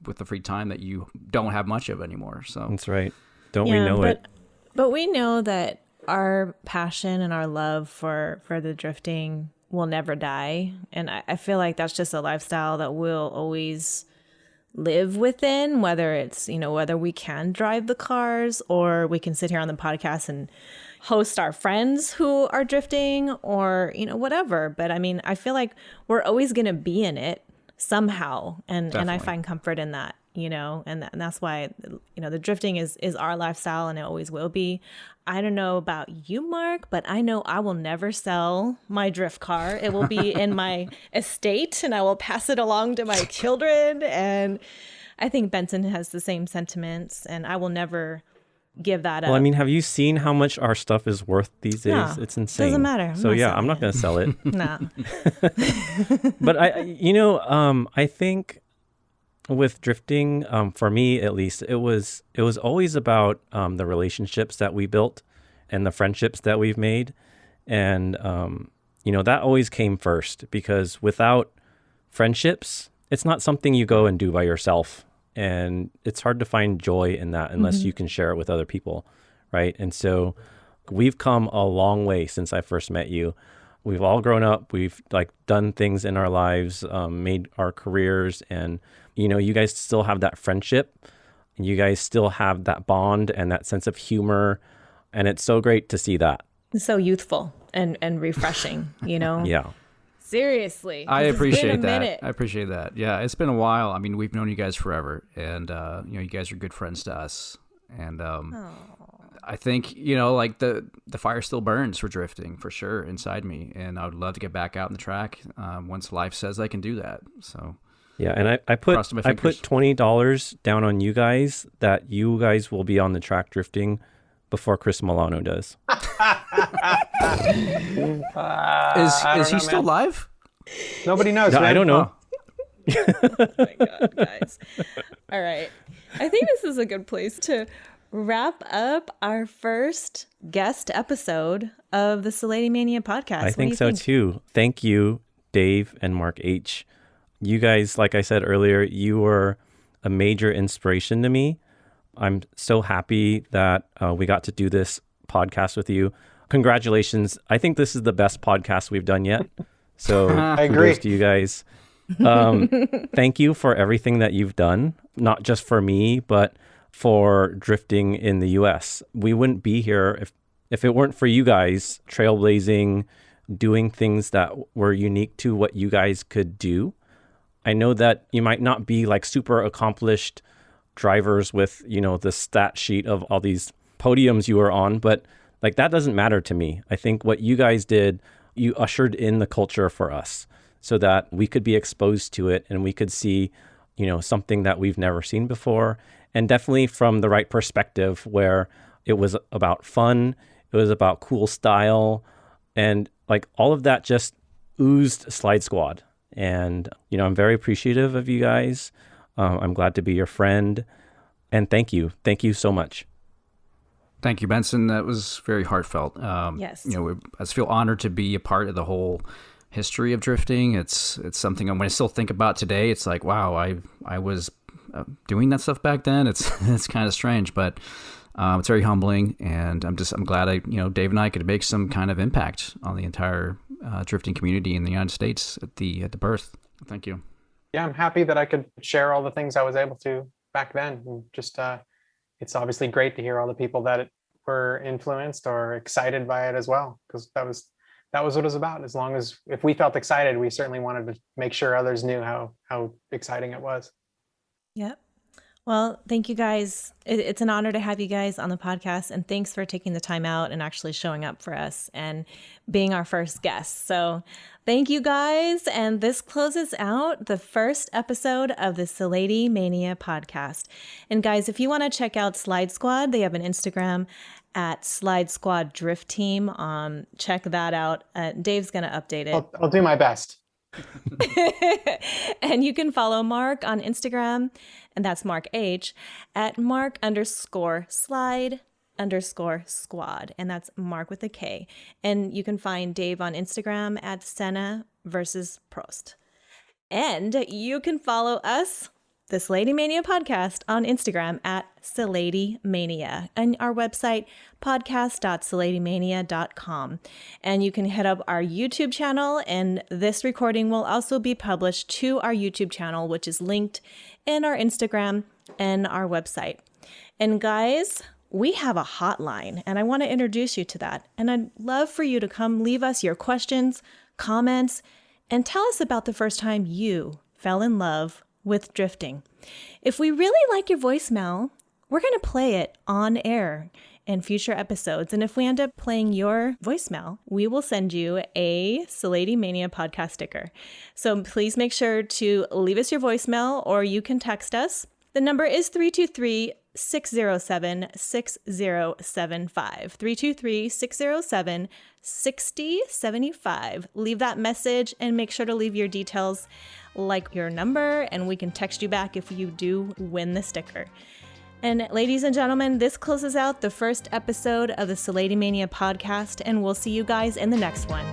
with the free time that you don't have much of anymore. So that's right. We know it? But we know that our passion and our love for the drifting will never die, and I feel like that's just a lifestyle that we'll always live within, whether it's whether we can drive the cars or we can sit here on the podcast and host our friends who are drifting, or whatever. But I mean, I feel like we're always going to be in it somehow, and I find comfort in that, and that's why the drifting is our lifestyle, and it always will be. I don't know about you, Mark, but I know I will never sell my drift car. It will be in my estate, and I will pass it along to my children. And I think Benson has the same sentiments, and I will never give that up. Well, I mean, have you seen how much our stuff is worth these days? No, it's insane. Doesn't matter. I'm not going to sell it. Nah. But I think with drifting, for me at least, it was always about the relationships that we built and the friendships that we've made, and that always came first, because without friendships, it's not something you go and do by yourself, and it's hard to find joy in that unless you can share it with other people, right? And so we've come a long way since I first met you. We've all grown up. We've done things in our lives, made our careers, and you guys still have that friendship, and you guys still have that bond and that sense of humor, and it's so great to see that. It's so youthful and refreshing, Yeah. Seriously. I appreciate that. I appreciate that. Yeah, it's been a while. I mean, we've known you guys forever, and you guys are good friends to us, and I think the fire still burns for drifting for sure inside me, and I would love to get back out on the track once life says I can do that. So yeah, and I put $20 down on you guys that you guys will be on the track drifting before Chris Milano does. Is he still live? Nobody knows. No, I don't know. Oh my God, guys. All right. I think this is a good place to wrap up our first guest episode of the Salady Mania podcast. I think so too. Thank you, Dave and Mark H. You guys, like I said earlier, you were a major inspiration to me. I'm so happy that we got to do this podcast with you. Congratulations. I think this is the best podcast we've done yet. So I agree. Kudos to you guys. Thank you for everything that you've done, not just for me, but for drifting in the US. We wouldn't be here if it weren't for you guys trailblazing, doing things that were unique to what you guys could do. I know that you might not be super accomplished drivers with, the stat sheet of all these podiums you were on, but like that doesn't matter to me. I think what you guys did, you ushered in the culture for us so that we could be exposed to it and we could see, something that we've never seen before. And definitely from the right perspective where it was about fun, it was about cool style, and like all of that just oozed Slide Squad. And, I'm very appreciative of you guys. I'm glad to be your friend. And thank you. Thank you so much. Thank you, Benson. That was very heartfelt. Yes. I just feel honored to be a part of the whole history of drifting. It's something when I still think about today. It's like, wow, I was doing that stuff back then. It's kind of strange, but it's very humbling. And I'm glad Dave and I could make some kind of impact on the entire drifting community in the United States at the birth. Thank you. Yeah, I'm happy that I could share all the things I was able to back then. And just it's obviously great to hear all the people that were influenced or excited by it as well, because that was what it was about. As long as if we felt excited, we certainly wanted to make sure others knew how exciting it was. Yep. Well, thank you guys. It's an honor to have you guys on the podcast, and thanks for taking the time out and actually showing up for us and being our first guest. So thank you guys. And this closes out the first episode of the Salady Mania podcast. And guys, if you want to check out Slide Squad, they have an Instagram at Slide Squad Drift Team. Check that out. Dave's going to update it. I'll do my best. And you can follow Mark on Instagram, and that's Mark H, at Mark_slide_squad, and that's Mark with a K. And you can find Dave on Instagram at Senna versus Prost. And you can follow us, the Salady Mania podcast, on Instagram at Salady Mania, and our website, podcast.saladymania.com. And you can hit up our YouTube channel, and this recording will also be published to our YouTube channel, which is linked in our Instagram and our website. And guys, we have a hotline, and I want to introduce you to that. And I'd love for you to come leave us your questions, comments, and tell us about the first time you fell in love with drifting. If we really like your voicemail, we're going to play it on air in future episodes. And if we end up playing your voicemail, we will send you a Salady Mania podcast sticker. So please make sure to leave us your voicemail, or you can text us. The number is 323-607-6075. 323-607-6075. Leave that message and make sure to leave your details, like your number, and we can text you back if you do win the sticker. And ladies and gentlemen, this closes out the first episode of the Salady Mania podcast, and we'll see you guys in the next one.